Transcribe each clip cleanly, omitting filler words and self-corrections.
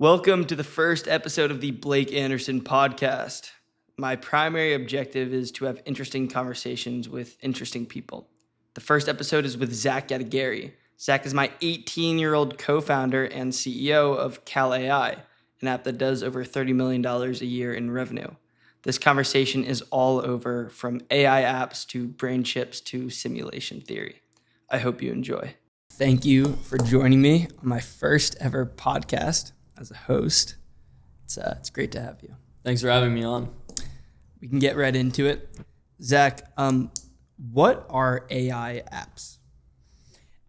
Welcome to the first episode of the Blake Anderson podcast. My primary objective is to have interesting conversations with interesting people. The first episode is with Zach Gadagari. Zach is my 18-year-old co-founder and CEO of Cal AI, an app that does over $30 million a year in revenue. This conversation is all over, from AI apps to brain chips to simulation theory. I hope you enjoy. Thank you for joining me on my first ever podcast as a host. It's great to have you. Thanks for having me on. We can get right into it. Zach, what are AI apps?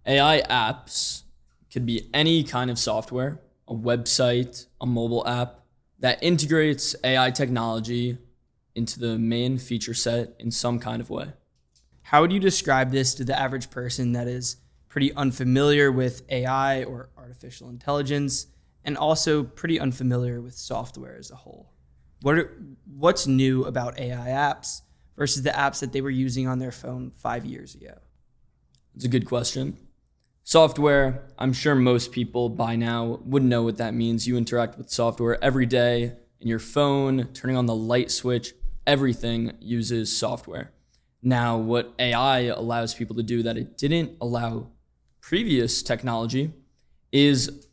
AI apps could be any kind of software, a website, a mobile app that integrates AI technology into the main feature set in some kind of way. How would you describe this to the average person that is pretty unfamiliar with AI or artificial intelligence, and also pretty unfamiliar with software as a whole? What's new about AI apps versus the apps that they were using on their phone 5 years ago? It's a good question. Software, I'm sure most people by now would know what that means. You interact with software every day in your phone, turning on the light switch, everything uses software. Now, what AI allows people to do that it didn't allow previous technology is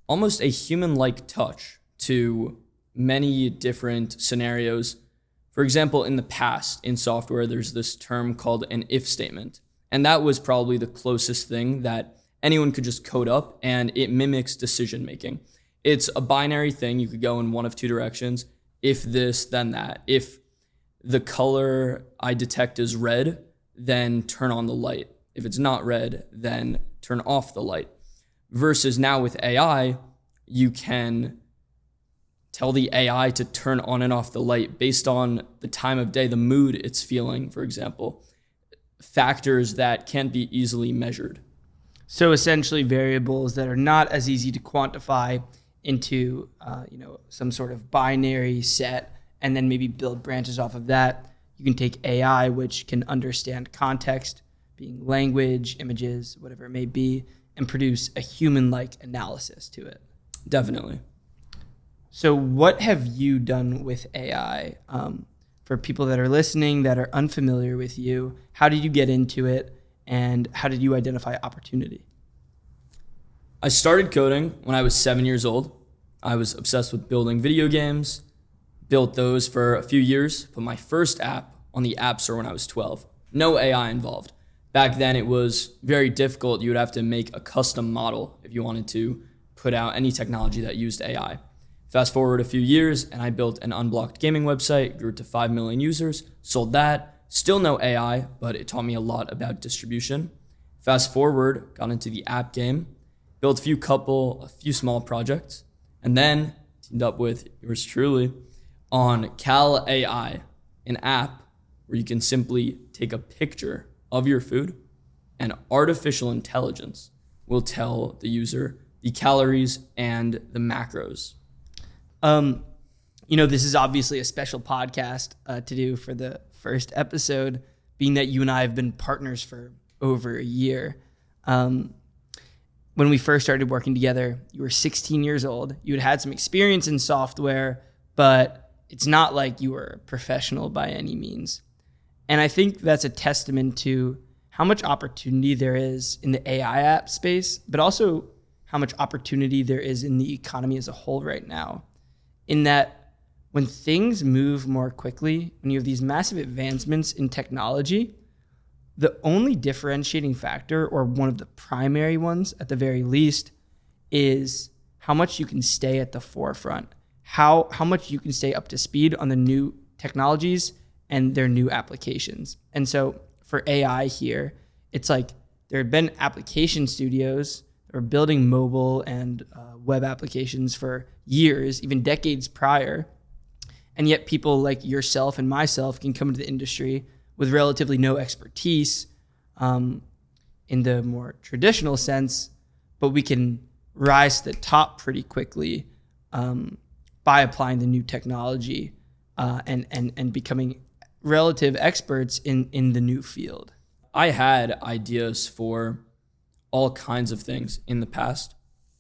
almost a human-like touch to many different scenarios. For example, in the past, in software, there's this term called an if statement. And that was probably the closest thing that anyone could just code up, and it mimics decision-making. It's a binary thing. You could go in one of two directions. If this, then that. If the color I detect is red, then turn on the light. If it's not red, then turn off the light. Versus now with AI, you can tell the AI to turn on and off the light based on the time of day, the mood it's feeling, for example, factors that can't be easily measured. So essentially variables that are not as easy to quantify into some sort of binary set, and then maybe build branches off of that. You can take AI, which can understand context, being language, images, whatever it may be, and produce a human-like analysis to it. Definitely. So what have you done with AI? For people that are listening that are unfamiliar with you, how did you get into it, and how did you identify opportunity? I started coding when I was 7 years old. I was obsessed with building video games, built those for a few years, put my first app on the App Store when I was 12. No AI involved. Back then, it was very difficult. You would have to make a custom model if you wanted to put out any technology that used AI. Fast forward a few years, and I built an unblocked gaming website, grew to 5 million users, sold that. Still no AI, but it taught me a lot about distribution. Fast forward, got into the app game, built a few small projects, and then teamed up with yours truly on Cal AI, an app where you can simply take a picture of your food, and artificial intelligence will tell the user the calories and the macros. This is obviously a special podcast to do for the first episode, being that you and I have been partners for over a year. When we first started working together, you were 16 years old. You had some experience in software, but it's not like you were a professional by any means. And I think that's a testament to how much opportunity there is in the AI app space, but also how much opportunity there is in the economy as a whole right now. In that when things move more quickly, when you have these massive advancements in technology, the only differentiating factor, or one of the primary ones at the very least, is how much you can stay at the forefront, how much you can stay up to speed on the new technologies and their new applications. And so for AI here, it's like there have been application studios that were building mobile and web applications for years, even decades prior. And yet people like yourself and myself can come into the industry with relatively no expertise in the more traditional sense, but we can rise to the top pretty quickly by applying the new technology and becoming relative experts in the new field. I had ideas for all kinds of things in the past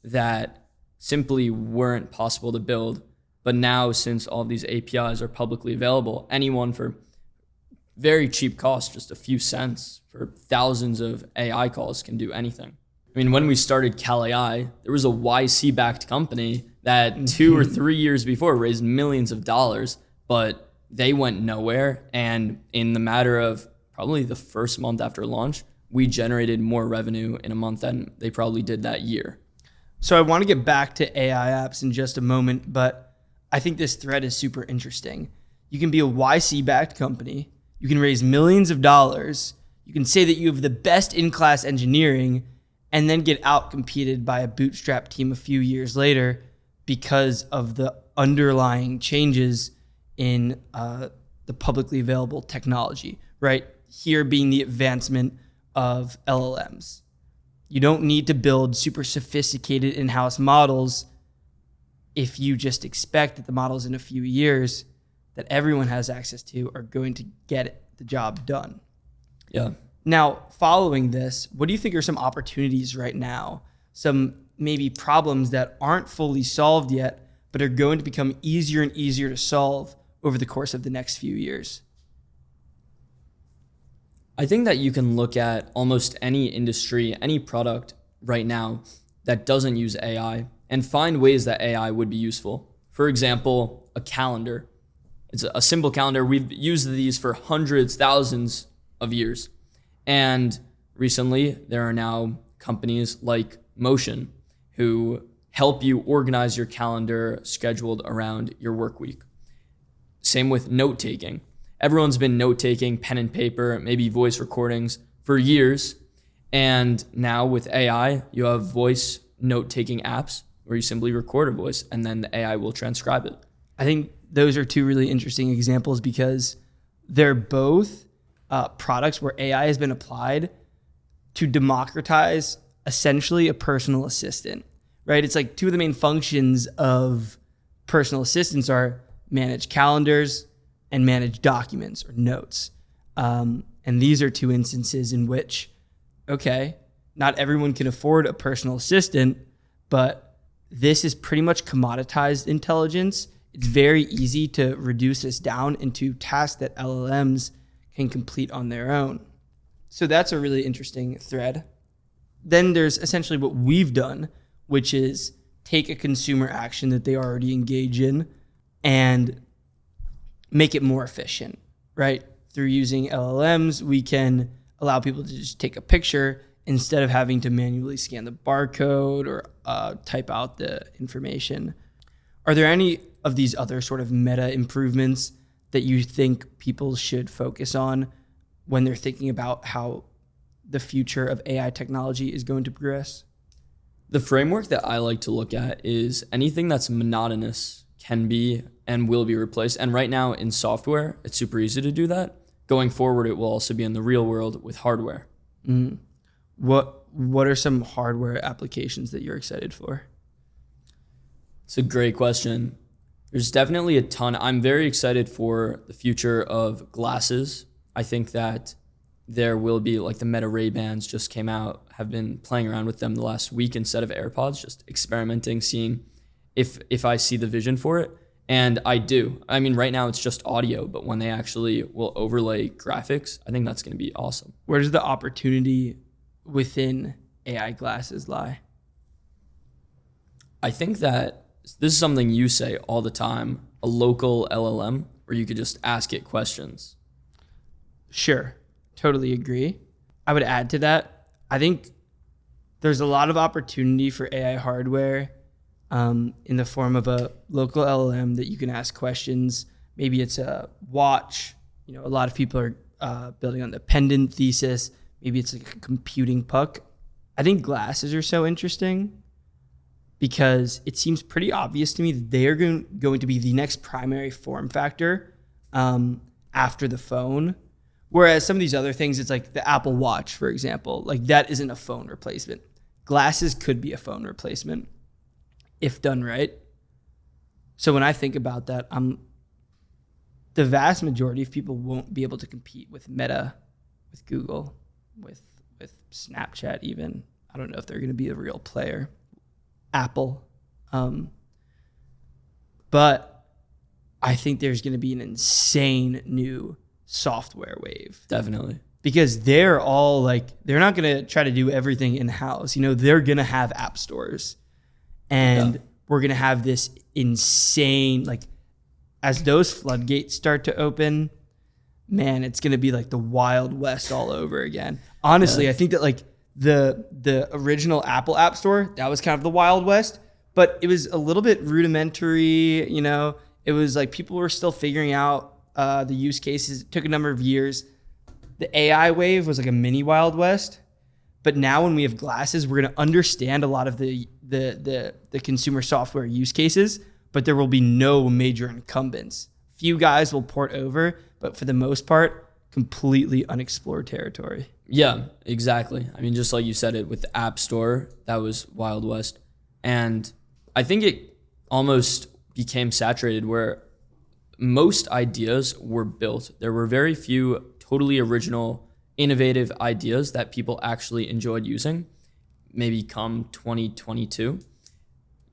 that simply weren't possible to build. But now, since all of these APIs are publicly available, anyone for very cheap cost, just a few cents for thousands of AI calls can do anything. I mean, when we started Cal AI, there was a YC-backed company that 2 or 3 years before raised millions of dollars, but they went nowhere. And in the matter of probably the first month after launch, we generated more revenue in a month than they probably did that year. So I want to get back to AI apps in just a moment, but I think this thread is super interesting. You can be a YC-backed company. You can raise millions of dollars. You can say that you have the best in-class engineering and then get out-competed by a bootstrap team a few years later because of the underlying changes in the publicly available technology, right? Here being the advancement of LLMs. You don't need to build super sophisticated in-house models if you just expect that the models in a few years that everyone has access to are going to get the job done. Yeah. Now, following this, what do you think are some opportunities right now? Some maybe problems that aren't fully solved yet, but are going to become easier and easier to solve over the course of the next few years? I think that you can look at almost any industry, any product right now that doesn't use AI and find ways that AI would be useful. For example, a calendar. It's a simple calendar. We've used these for hundreds, thousands of years. And recently, there are now companies like Motion who help you organize your calendar scheduled around your work week. Same with note-taking. Everyone's been note-taking, pen and paper, maybe voice recordings for years. And now with AI, you have voice note-taking apps where you simply record a voice and then the AI will transcribe it. I think those are two really interesting examples because they're both products where AI has been applied to democratize essentially a personal assistant, right? It's like two of the main functions of personal assistants are manage calendars and manage documents or notes. And these are two instances in which, okay, not everyone can afford a personal assistant, but this is pretty much commoditized intelligence. It's very easy to reduce this down into tasks that LLMs can complete on their own. So that's a really interesting thread. Then there's essentially what we've done, which is take a consumer action that they already engage in and make it more efficient, right? Through using LLMs, we can allow people to just take a picture instead of having to manually scan the barcode or type out the information. Are there any of these other sort of meta improvements that you think people should focus on when they're thinking about how the future of AI technology is going to progress? The framework that I like to look at is anything that's monotonous can be and will be replaced. And right now in software, it's super easy to do that. Going forward, it will also be in the real world with hardware. Mm-hmm. What are some hardware applications that you're excited for? It's a great question. There's definitely a ton. I'm very excited for the future of glasses. I think that there will be, like the Meta Ray-Bans just came out, have been playing around with them the last week instead of AirPods, just experimenting, seeing if I see the vision for it. And I do. I mean, right now it's just audio, but when they actually will overlay graphics, I think that's going to be awesome. Where does the opportunity within AI glasses lie? I think that this is something you say all the time, a local LLM where you could just ask it questions. Sure, totally agree. I would add to that, I think there's a lot of opportunity for AI hardware in the form of a local LLM that you can ask questions. Maybe it's a watch. You know, a lot of people are building on the pendant thesis. Maybe it's like a computing puck. I think glasses are so interesting because it seems pretty obvious to me that they are going to be the next primary form factor after the phone. Whereas some of these other things, it's like the Apple Watch, for example, like that isn't a phone replacement. Glasses could be a phone replacement if done right. So when I think about that, the vast majority of people won't be able to compete with Meta, with Google, with Snapchat even. I don't know if they're going to be a real player. Apple. But I think there's going to be an insane new software wave. Definitely. Because they're all like, they're not going to try to do everything in-house. You know, they're going to have app stores. And we're going to have this insane, like, as those floodgates start to open, man, it's going to be like the Wild West all over again. Honestly, I think that like the original Apple App Store, that was kind of the Wild West, but it was a little bit rudimentary, you know. It was like people were still figuring out the use cases. It took a number of years. The AI wave was like a mini Wild West. But now when we have glasses, we're going to understand a lot of the consumer software use cases, but there will be no major incumbents. Few guys will port over, but for the most part, completely unexplored territory. Yeah, exactly. I mean, just like you said it with the App Store, that was Wild West. And I think it almost became saturated where most ideas were built. There were very few totally original, innovative ideas that people actually enjoyed using. Maybe come 2022,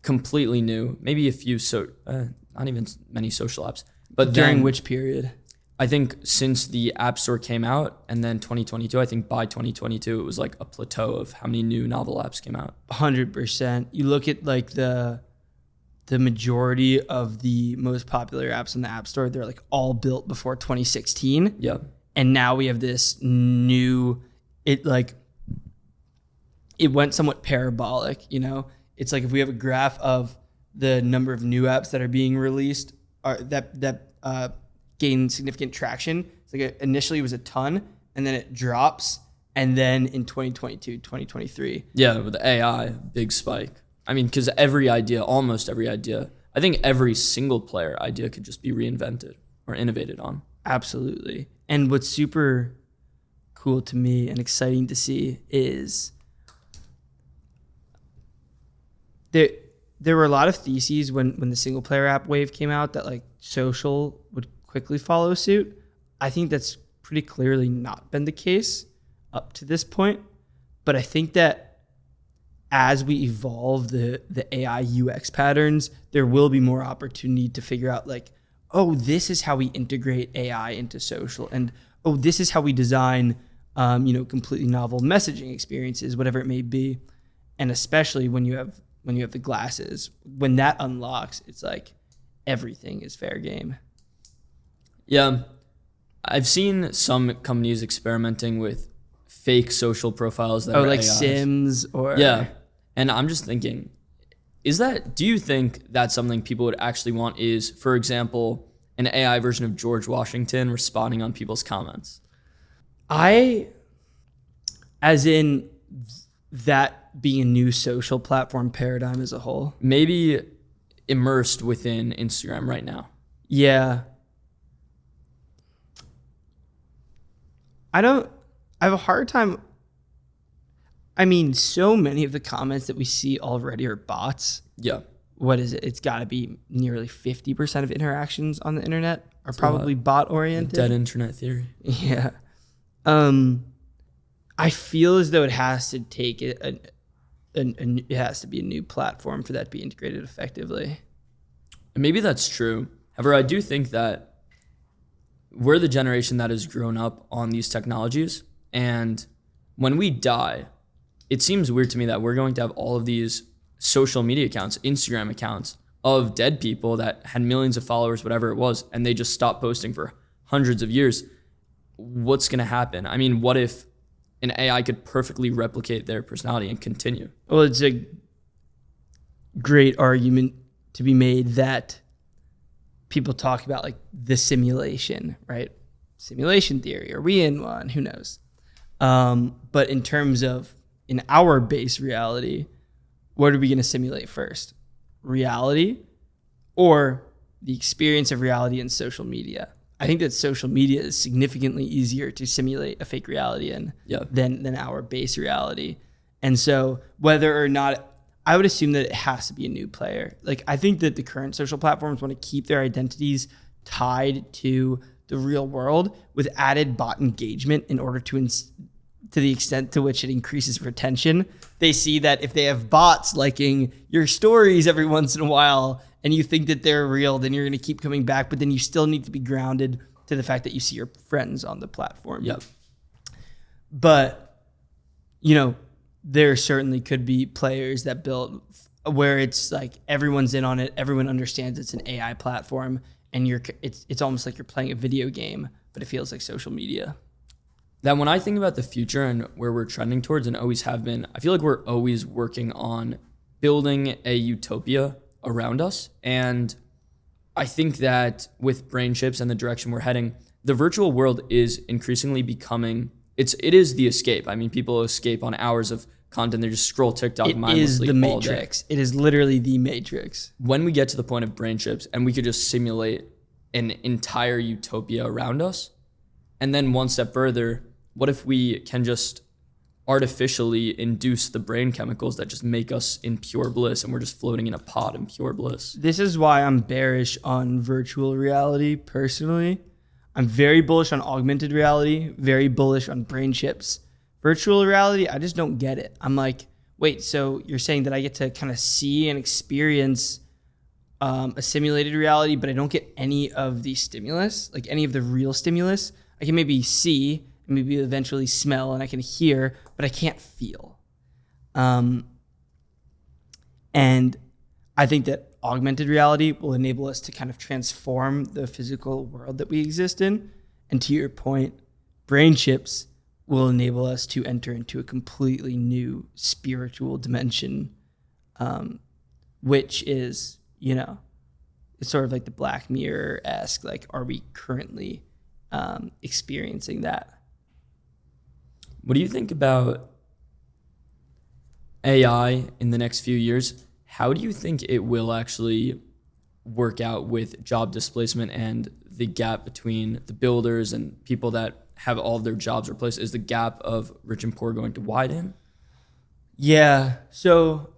completely new. Maybe a few, not even many social apps. But during which period? I think since the App Store came out and then 2022, I think by 2022, it was like a plateau of how many new novel apps came out. 100%. You look at like the majority of the most popular apps in the App Store, they're like all built before 2016. Yeah. And now we have this new, it went somewhat parabolic, you know? It's like if we have a graph of the number of new apps that are being released that gain significant traction. It's like initially it was a ton, and then it drops, and then in 2022, 2023. Yeah, with the AI, big spike. I mean, because almost every idea, I think every single player idea could just be reinvented or innovated on. Absolutely. And what's super cool to me and exciting to see is there were a lot of theses when the single player app wave came out that like social would quickly follow suit. I think that's pretty clearly not been the case up to this point. But I think that as we evolve the AI UX patterns, there will be more opportunity to figure out like, oh, this is how we integrate AI into social. And oh, this is how we design completely novel messaging experiences, whatever it may be. And especially when you have the glasses, when that unlocks, it's like everything is fair game. Yeah. I've seen some companies experimenting with fake social profiles that are like AIs. Sims or... Yeah. And I'm just thinking, do you think that's something people would actually want is, for example, an AI version of George Washington responding on people's comments? As in that being a new social platform paradigm as a whole? Maybe immersed within Instagram right now. Yeah. I have a hard time. I mean, so many of the comments that we see already are bots. Yeah. What is it? It's got to be nearly 50% of interactions on the internet are probably bot oriented. Dead internet theory. Yeah. I feel as though it has to take it has to be a new platform for that to be integrated effectively. Maybe that's true. However, I do think that we're the generation that has grown up on these technologies. And when we die, it seems weird to me that we're going to have all of these social media accounts, Instagram accounts of dead people that had millions of followers, whatever it was, and they just stopped posting for hundreds of years. What's going to happen? I mean, what if an AI could perfectly replicate their personality and continue? Well, it's a great argument to be made that people talk about like the simulation, right? Simulation theory. Are we in one? Who knows? But in terms of in our base reality, what are we going to simulate first? Reality or the experience of reality in social media? I think that social media is significantly easier to simulate a fake reality in than our base reality. And so whether or not, I would assume that it has to be a new player. Like, I think that the current social platforms want to keep their identities tied to the real world with added bot engagement in order to to the extent to which it increases retention. They see that if they have bots liking your stories every once in a while and you think that they're real, then you're going to keep coming back, but then you still need to be grounded to the fact that you see your friends on the platform. Yep. But, there certainly could be players that build where it's like everyone's in on it, everyone understands it's an AI platform, and it's almost like you're playing a video game, but it feels like social media. That when I think about the future and where we're trending towards and always have been, I feel like we're always working on building a utopia around us. And I think that with brain chips and the direction we're heading, the virtual world is increasingly becoming, it is the escape. I mean, people escape on hours of content. They just scroll TikTok mindlessly. It is the Matrix. It is literally the Matrix. When we get to the point of brain chips and we could just simulate an entire utopia around us, and then one step further, what if we can just artificially induce the brain chemicals that just make us in pure bliss and we're just floating in a pod in pure bliss? This is why I'm bearish on virtual reality personally. I'm very bullish on augmented reality, very bullish on brain chips. Virtual reality, I just don't get it. I'm like, wait, so you're saying that I get to kind of see and experience a simulated reality, but I don't get any of the stimulus, like any of the real stimulus? I can maybe see, maybe eventually smell, and I can hear, but I can't feel. And I think that augmented reality will enable us to kind of transform the physical world that we exist in. And to your point, brain chips will enable us to enter into a completely new spiritual dimension, which is, it's sort of like the Black Mirror-esque, like, are we currently experiencing that? What do you think about AI in the next few years? How do you think it will actually work out with job displacement and the gap between the builders and people that have all of their jobs replaced? Is the gap of rich and poor going to widen? Yeah. So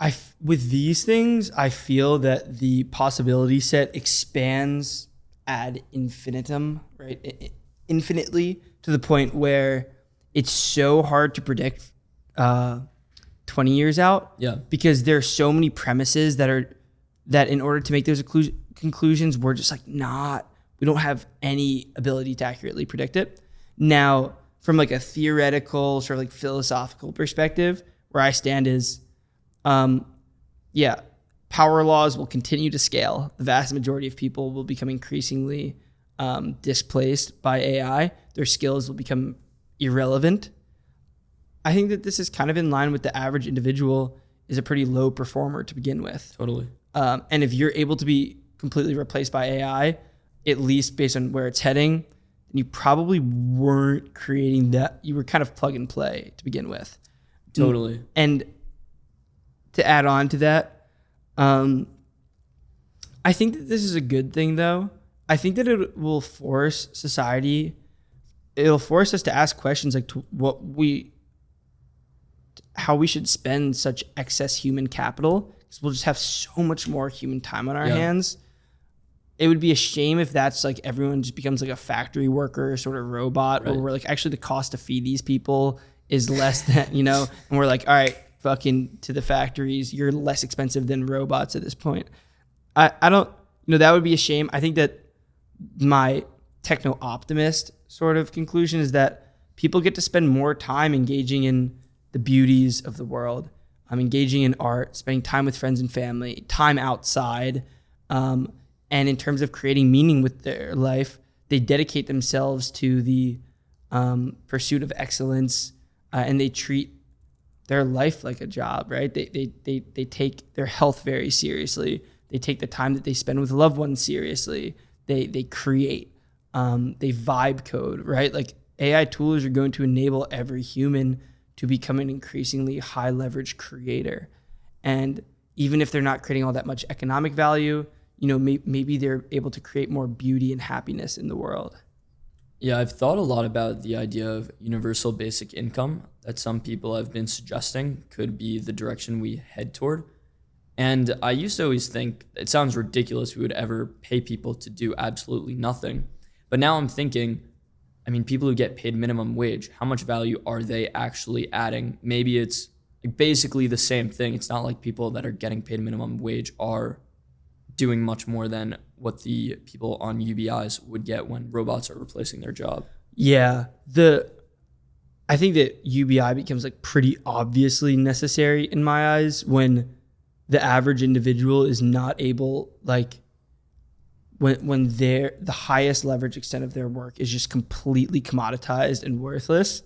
with these things, I feel that the possibility set expands ad infinitum, right? Infinitely, to the point where it's so hard to predict 20 years out. Yeah. Because there are so many premises that in order to make those conclusions, we're just like we don't have any ability to accurately predict it. Now, from like a theoretical, sort of like philosophical perspective, where I stand is, power laws will continue to scale. The vast majority of people will become increasingly displaced by AI. Their skills will become irrelevant. I think that this is kind of in line with the average individual is a pretty low performer to begin with. Totally. And if you're able to be completely replaced by AI, at least based on where it's heading, you probably weren't creating that. You were kind of plug and play to begin with. Totally. And to add on to that, I think that this is a good thing, though. I think that it will force society. It'll force us to ask questions like how we should spend such excess human capital, because we'll just have so much more human time on our hands. It would be a shame if that's like everyone just becomes like a factory worker sort of robot, right. Where we're like, actually the cost to feed these people is less than, and we're like, all right, fucking to the factories, you're less expensive than robots at this point. I don't, that would be a shame. I think that my techno-optimist sort of conclusion is that people get to spend more time engaging in the beauties of the world. Engaging in art, spending time with friends and family, time outside, and in terms of creating meaning with their life, they dedicate themselves to the pursuit of excellence, and they treat their life like a job, right? They take their health very seriously. They take the time that they spend with loved ones seriously. They create, they vibe code, right? Like AI tools are going to enable every human to become an increasingly high leverage creator. And even if they're not creating all that much economic value, maybe they're able to create more beauty and happiness in the world. Yeah, I've thought a lot about the idea of universal basic income that some people have been suggesting could be the direction we head toward. And I used to always think it sounds ridiculous we would ever pay people to do absolutely nothing. But now I'm thinking, I mean, people who get paid minimum wage, how much value are they actually adding? Maybe it's like basically the same thing. It's not like people that are getting paid minimum wage are doing much more than what the people on UBIs would get when robots are replacing their job. Yeah. I think that UBI becomes like pretty obviously necessary in my eyes when the average individual is not able, like when the highest leverage extent of their work is just completely commoditized and worthless.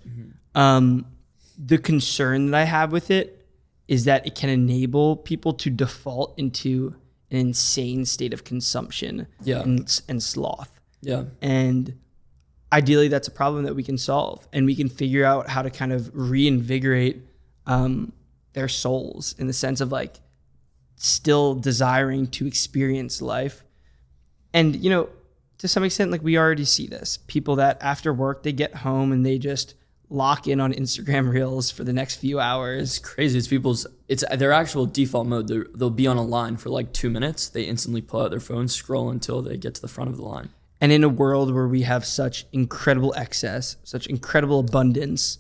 The concern that I have with it is that it can enable people to default into an insane state of consumption and sloth. Yeah. And ideally, that's a problem that we can solve, and we can figure out how to kind of reinvigorate their souls in the sense of like still desiring to experience life. And, you know, to some extent, like we already see this. People that after work, they get home and they just lock in on Instagram Reels for the next few hours. It's crazy. It's their actual default mode. They'll be on a line for like 2 minutes. They instantly pull out their phone, scroll until they get to the front of the line. And in a world where we have such incredible excess, such incredible abundance,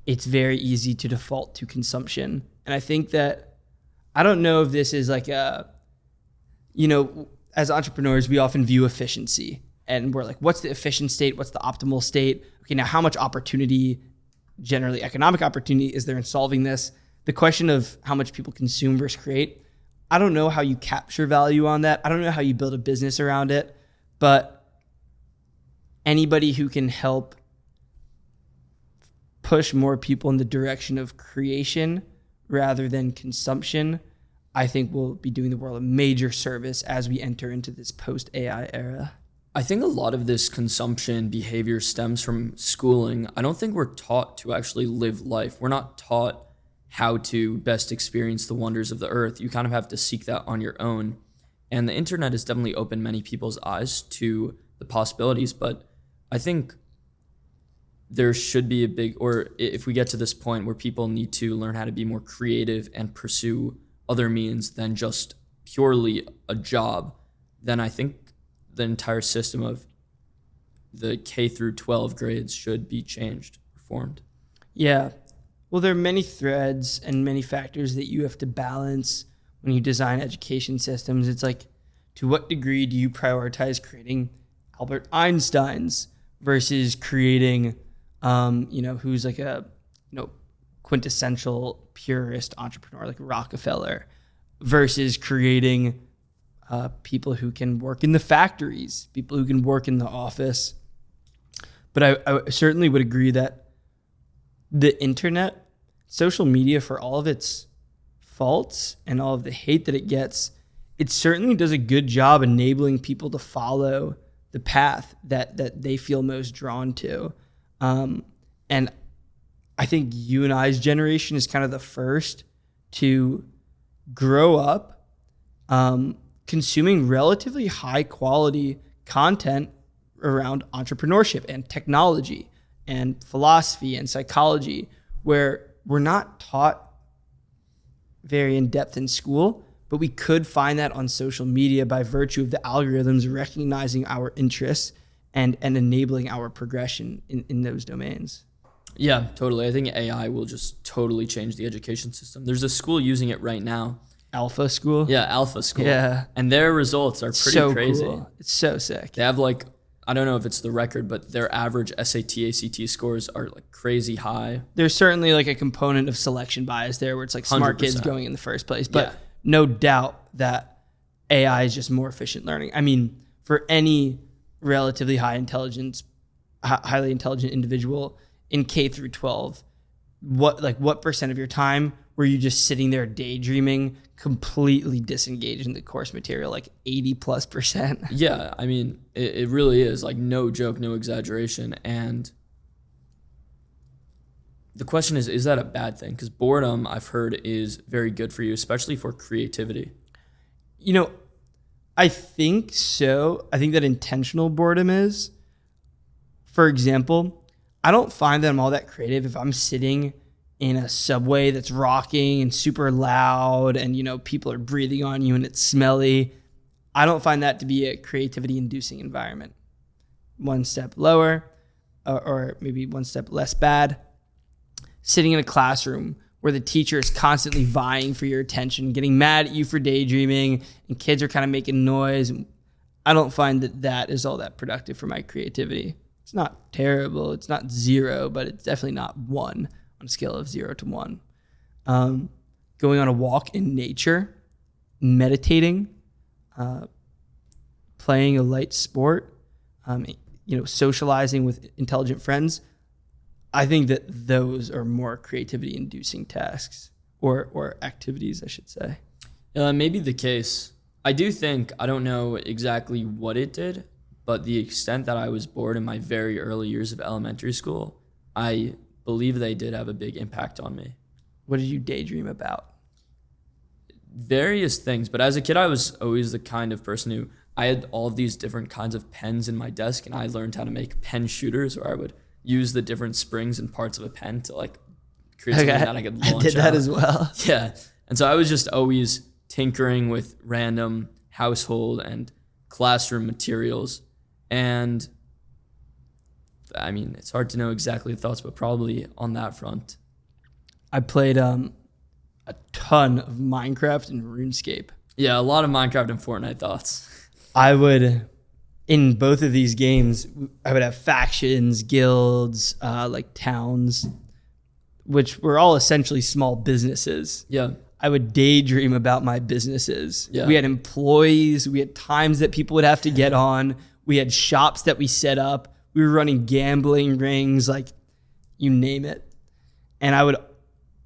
it's very easy to default to consumption. And I think that, I don't know if this is like as entrepreneurs, we often view efficiency. And we're like, what's the efficient state? What's the optimal state? Okay, now how much opportunity, generally economic opportunity, is there in solving this? The question of how much people consume versus create, I don't know how you capture value on that. I don't know how you build a business around it. But anybody who can help push more people in the direction of creation rather than consumption, I think will be doing the world a major service as we enter into this post-AI era. I think a lot of this consumption behavior stems from schooling. I don't think we're taught to actually live life. We're not taught how to best experience the wonders of the earth. You kind of have to seek that on your own. And the internet has definitely opened many people's eyes to the possibilities. But I think there should be if we get to this point where people need to learn how to be more creative and pursue other means than just purely a job, then I think the entire system of the K through 12 grades should be changed, reformed. Yeah. Well, there are many threads and many factors that you have to balance when you design education systems. It's like, to what degree do you prioritize creating Albert Einsteins versus creating, who's like a, quintessential purist entrepreneur like Rockefeller, versus creating people who can work in the factories, people who can work in the office. But I certainly would agree that the internet, social media, for all of its faults and all of the hate that it gets, it certainly does a good job enabling people to follow the path that they feel most drawn to. And I think you and I's generation is kind of the first to grow up consuming relatively high quality content around entrepreneurship and technology and philosophy and psychology, where we're not taught very in depth in school, but we could find that on social media by virtue of the algorithms recognizing our interests and enabling our progression in those domains. Yeah, totally. I think AI will just totally change the education system. There's a school using it right now. Alpha School? Yeah, Alpha School. Yeah. And their results are pretty so crazy. Cool. It's so sick. They have like, I don't know if it's the record, but their average SAT, ACT scores are like crazy high. There's certainly like a component of selection bias there where it's like smart 100%. Kids going in the first place. But Yeah. no doubt that AI is just more efficient learning. I mean, for any relatively highly intelligent individual in K through 12, what percent of your time were you just sitting there daydreaming, completely disengaged in the course material, like 80+%? Yeah, I mean, it really is like no joke, no exaggeration. And the question is that a bad thing? Because boredom, I've heard, is very good for you, especially for creativity. I think so. I think that intentional boredom is. For example, I don't find that I'm all that creative if I'm sitting in a subway that's rocking and super loud and, people are breathing on you and it's smelly. I don't find that to be a creativity-inducing environment. one step lower, or maybe one step less bad. Sitting in a classroom where the teacher is constantly vying for your attention, getting mad at you for daydreaming, and kids are kind of making noise. I don't find that is all that productive for my creativity. It's not terrible. It's not 0, but it's definitely not 1 on a scale of 0 to 1. Going on a walk in nature, meditating, playing a light sport, socializing with intelligent friends. I think that those are more creativity-inducing tasks or activities, I should say. Maybe the case. I do think, I don't know exactly what it did, but the extent that I was bored in my very early years of elementary school, I believe they did have a big impact on me. What did you daydream about? Various things, but as a kid, I was always the kind of person who, I had all of these different kinds of pens in my desk, and I learned how to make pen shooters, where I would use the different springs and parts of a pen to like create something that I could launch I did that out. as well. Yeah. And so I was just always tinkering with random household and classroom materials. And I mean, it's hard to know exactly the thoughts, but probably on that front. I played a ton of Minecraft and RuneScape. Yeah, a lot of Minecraft and Fortnite thoughts. I would, in both of these games, I would have factions, guilds, like towns, which were all essentially small businesses. Yeah. I would daydream about my businesses. Yeah. We had employees. We had times that people would have to get on. We had shops that we set up. We were running gambling rings, like you name it. And I would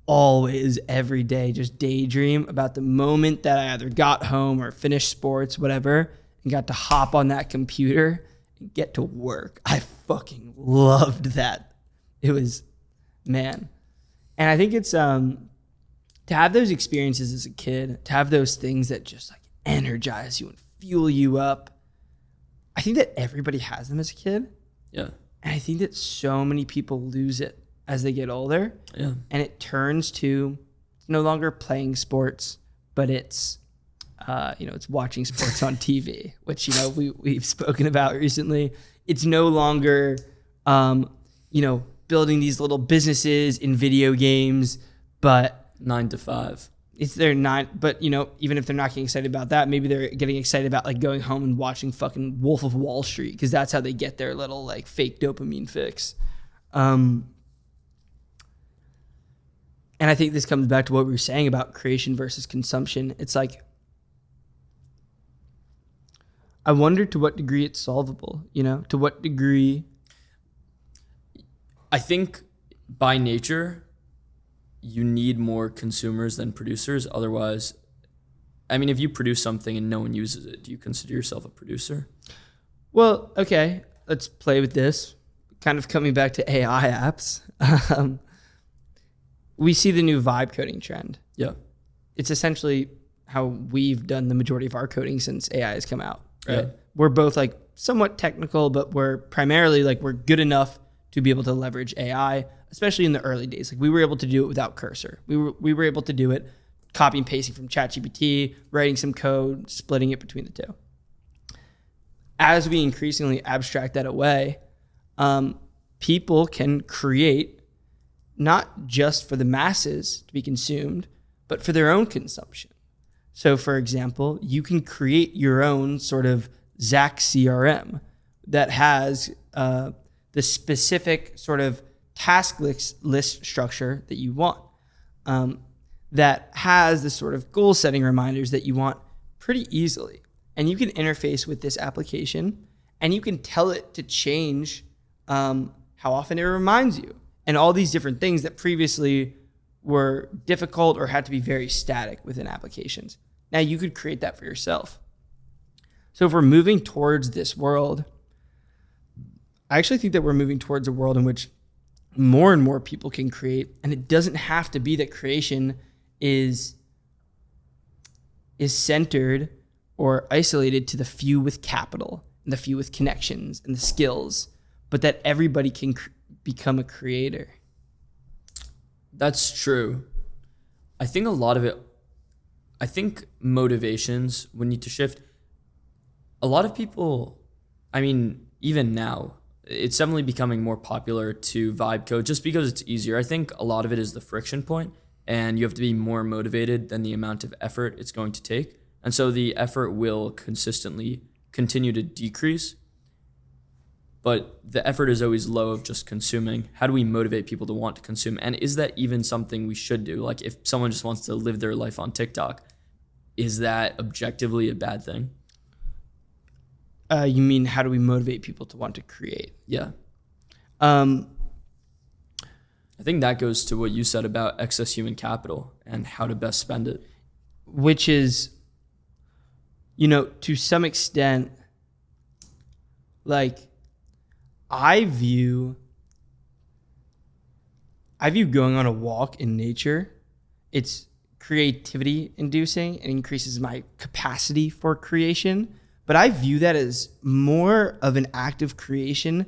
always, every day, just daydream about the moment that I either got home or finished sports, whatever, and got to hop on that computer and get to work. I fucking loved that. It was, man. And I think it's, to have those experiences as a kid, to have those things that just like energize you and fuel you up, I think that everybody has them as a kid. Yeah. And I think that so many people lose it as they get older. Yeah. And it turns to no longer playing sports, but it's, it's watching sports on TV, which, we've spoken about recently. It's no longer, building these little businesses in video games, but 9 to 5. it's they're not, but even if they're not getting excited about that, maybe they're getting excited about like going home and watching fucking Wolf of Wall Street, because that's how they get their little like fake dopamine fix. And I think this comes back to what we were saying about creation versus consumption. It's like, I wonder to what degree it's solvable, to what degree. I think by nature, you need more consumers than producers. Otherwise, I mean, if you produce something and no one uses it, do you consider yourself a producer? Well, okay, let's play with this. Kind of coming back to AI apps. We see the new vibe coding trend. Yeah. It's essentially how we've done the majority of our coding since AI has come out. Right? Yeah. We're both like somewhat technical, but we're primarily like we're good enough to be able to leverage AI, especially in the early days. Like we were able to do it without Cursor. We were able to do it copy and pasting from ChatGPT, writing some code, splitting it between the two. As we increasingly abstract that away, people can create not just for the masses to be consumed, but for their own consumption. So for example, you can create your own sort of Zach CRM that has the specific sort of task list structure that you want, that has the sort of goal setting reminders that you want pretty easily. And you can interface with this application and you can tell it to change how often it reminds you, and all these different things that previously were difficult or had to be very static within applications. Now you could create that for yourself. So if we're moving towards this world, I actually think that we're moving towards a world in which more and more people can create, and it doesn't have to be that creation is centered or isolated to the few with capital and the few with connections and the skills, but that everybody can become a creator. That's true. I think a lot of it, I think motivations would need to shift. A lot of people, I mean, even now, it's definitely becoming more popular to vibe code just because it's easier. I think a lot of it is the friction point, and you have to be more motivated than the amount of effort it's going to take. And so the effort will consistently continue to decrease, but the effort is always low of just consuming. How do we motivate people to want to consume? And is that even something we should do? Like if someone just wants to live their life on TikTok, is that objectively a bad thing? You mean how do we motivate people to want to create? Yeah. Um, I think that goes to what you said about excess human capital and how to best spend it. which is, to some extent, like I view going on a walk in nature. It's creativity inducing and increases my capacity for creation. But I view that as more of an act of creation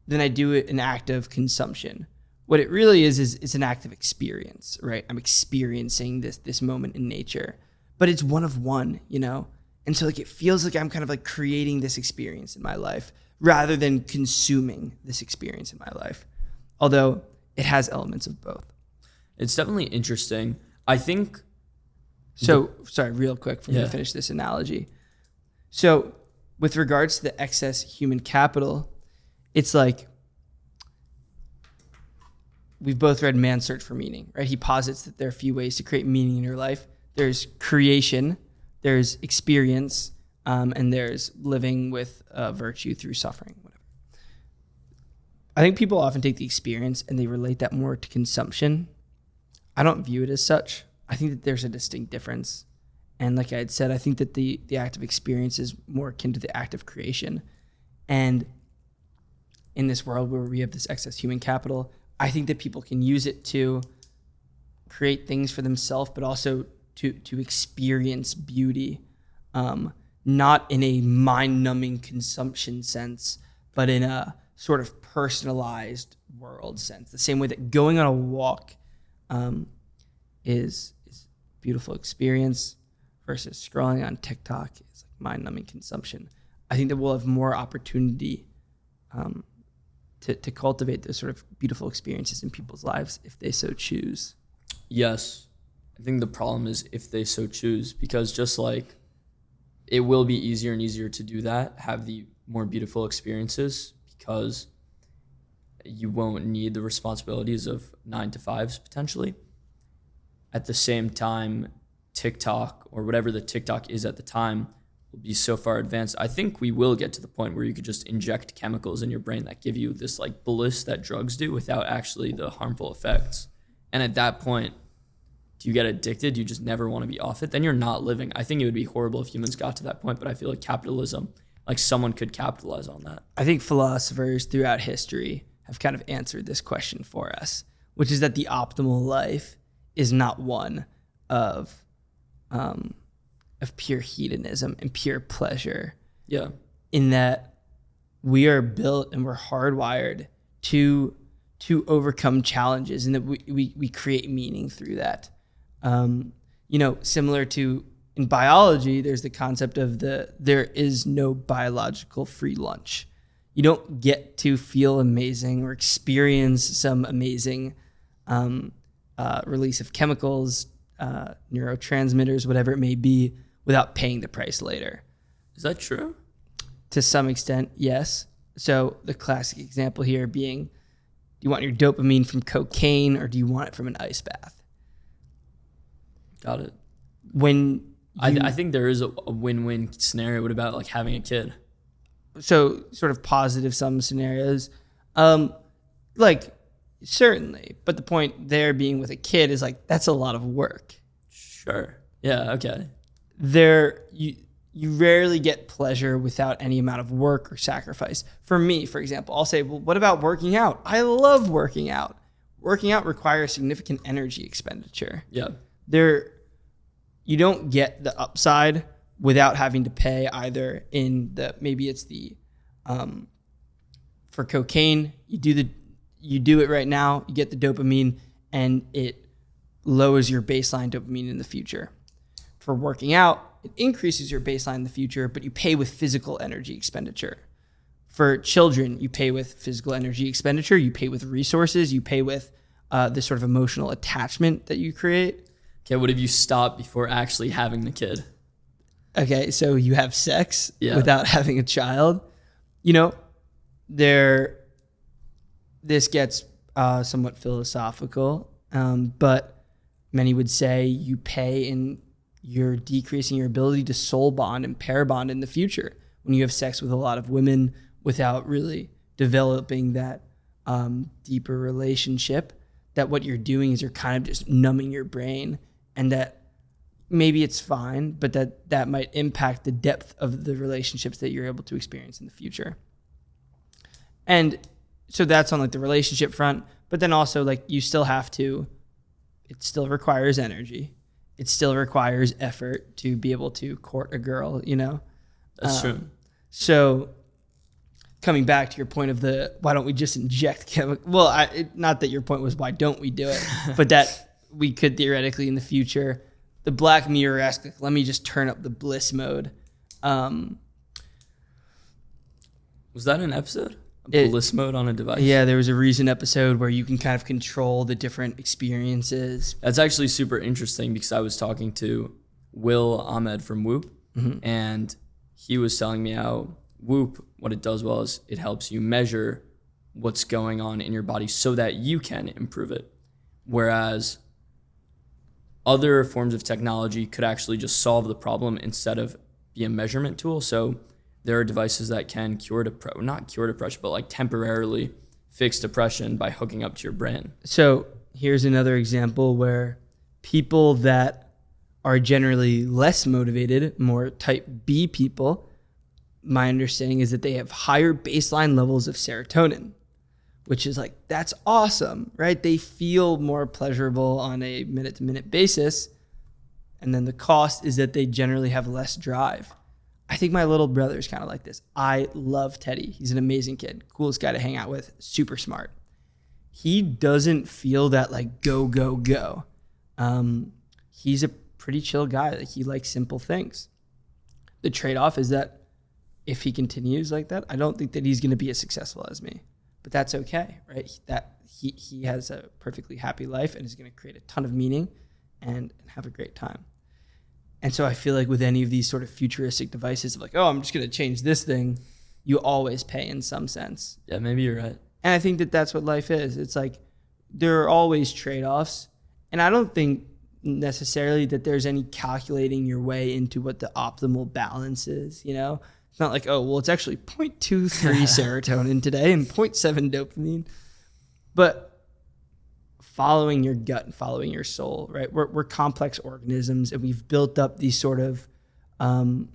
than I do an act of consumption. What it really is it's an act of experience, right? I'm experiencing this moment in nature, but it's one of one, And so like it feels like I'm kind of like creating this experience in my life rather than consuming this experience in my life. Although it has elements of both. It's definitely interesting. I think. So, sorry, real quick for me to finish this analogy. So, with regards to the excess human capital, it's like we've both read Man's Search for Meaning, right? He posits that there are a few ways to create meaning in your life. There's creation, there's experience, and there's living with virtue through suffering, whatever. I think people often take the experience and they relate that more to consumption. I don't view it as such. I think that there's a distinct difference. And like I had said, I think that the act of experience is more akin to the act of creation. And in this world where we have this excess human capital, I think that people can use it to create things for themselves, but also to experience beauty, not in a mind-numbing consumption sense, but in a sort of personalized world sense. The same way that going on a walk is a beautiful experience, versus scrolling on TikTok is like mind-numbing consumption. I think that we'll have more opportunity to cultivate those sort of beautiful experiences in people's lives if they so choose. Yes. I think the problem is if they so choose, because just like it will be easier and easier to do that, have the more beautiful experiences, because you won't need the responsibilities of 9 to 5s potentially. At the same time, TikTok or whatever the TikTok is at the time will be so far advanced. I think we will get to the point where you could just inject chemicals in your brain that give you this like bliss that drugs do without actually the harmful effects. And at that point, do you get addicted? Do you just never want to be off it? Then you're not living. I think it would be horrible if humans got to that point, but I feel like capitalism, like someone could capitalize on that. I think philosophers throughout history have kind of answered this question for us, which is that the optimal life is not one of pure hedonism and pure pleasure. Yeah. In that we are built and we're hardwired to overcome challenges, and that we create meaning through that. Similar to in biology, there's the concept of there is no biological free lunch. You don't get to feel amazing or experience some amazing release of chemicals, neurotransmitters, whatever it may be, without paying the price later. Is that true? To some extent, yes. So the classic example here being, do you want your dopamine from cocaine or do you want it from an ice bath? Got it. I think there is a win-win scenario. What about like having a kid? So sort of positive sum scenarios. Certainly. But the point there being with a kid is like, that's a lot of work. Sure. Yeah, okay. You rarely get pleasure without any amount of work or sacrifice. For me, for example, I'll say, well, what about working out? I love working out. Working out requires significant energy expenditure. Yeah. You don't get the upside without having to pay either maybe it's the, for cocaine, you do it right now, you get the dopamine, and it lowers your baseline dopamine in the future. For working out, it increases your baseline in the future, but you pay with physical energy expenditure. For children, you pay with physical energy expenditure, you pay with resources, you pay with this sort of emotional attachment that you create. Okay, what if you stop before actually having the kid? Okay, so you have sex Yeah. without having a child. This gets somewhat philosophical, but many would say you pay and you're decreasing your ability to soul bond and pair bond in the future when you have sex with a lot of women without really developing that deeper relationship. That what you're doing is you're kind of just numbing your brain, and that maybe it's fine, but that might impact the depth of the relationships that you're able to experience in the future. And so that's on like the relationship front, but then also like you still have to, it still requires energy. It still requires effort to be able to court a girl, That's true. So coming back to your point of why don't we just inject chemical? Well, not that your point was why don't we do it, but that we could theoretically in the future, the Black Mirror-esque, like, let me just turn up the bliss mode. Was that an episode? Bliss mode on a device? Yeah, there was a recent episode where you can kind of control the different experiences. That's actually super interesting because I was talking to Will Ahmed from Whoop, and he was telling me how Whoop, what it does well is it helps you measure what's going on in your body so that you can improve it. Whereas other forms of technology could actually just solve the problem instead of be a measurement tool. So there are devices that can not cure depression, but like temporarily fix depression by hooking up to your brain. So here's another example where people that are generally less motivated, more type B people, my understanding is that they have higher baseline levels of serotonin, which is like, that's awesome, right? They feel more pleasurable on a minute-to-minute basis. And then the cost is that they generally have less drive. I think my little brother is kind of like this. I love Teddy. He's an amazing kid, coolest guy to hang out with, super smart. He doesn't feel that like go, go, go. He's a pretty chill guy. Like, he likes simple things. The trade-off is that if he continues like that, I don't think that he's going to be as successful as me. But that's okay, right? That he has a perfectly happy life and is going to create a ton of meaning and have a great time. And so I feel like with any of these sort of futuristic devices of like, oh, I'm just going to change this thing, you always pay in some sense. Yeah, maybe you're right. And I think that that's what life is. It's like there are always trade-offs. And I don't think necessarily that there's any calculating your way into what the optimal balance is, It's not like, oh, well, it's actually 0.23 serotonin today and 0.7 dopamine. But following your gut and following your soul, right? We're complex organisms, and we've built up these sort of, our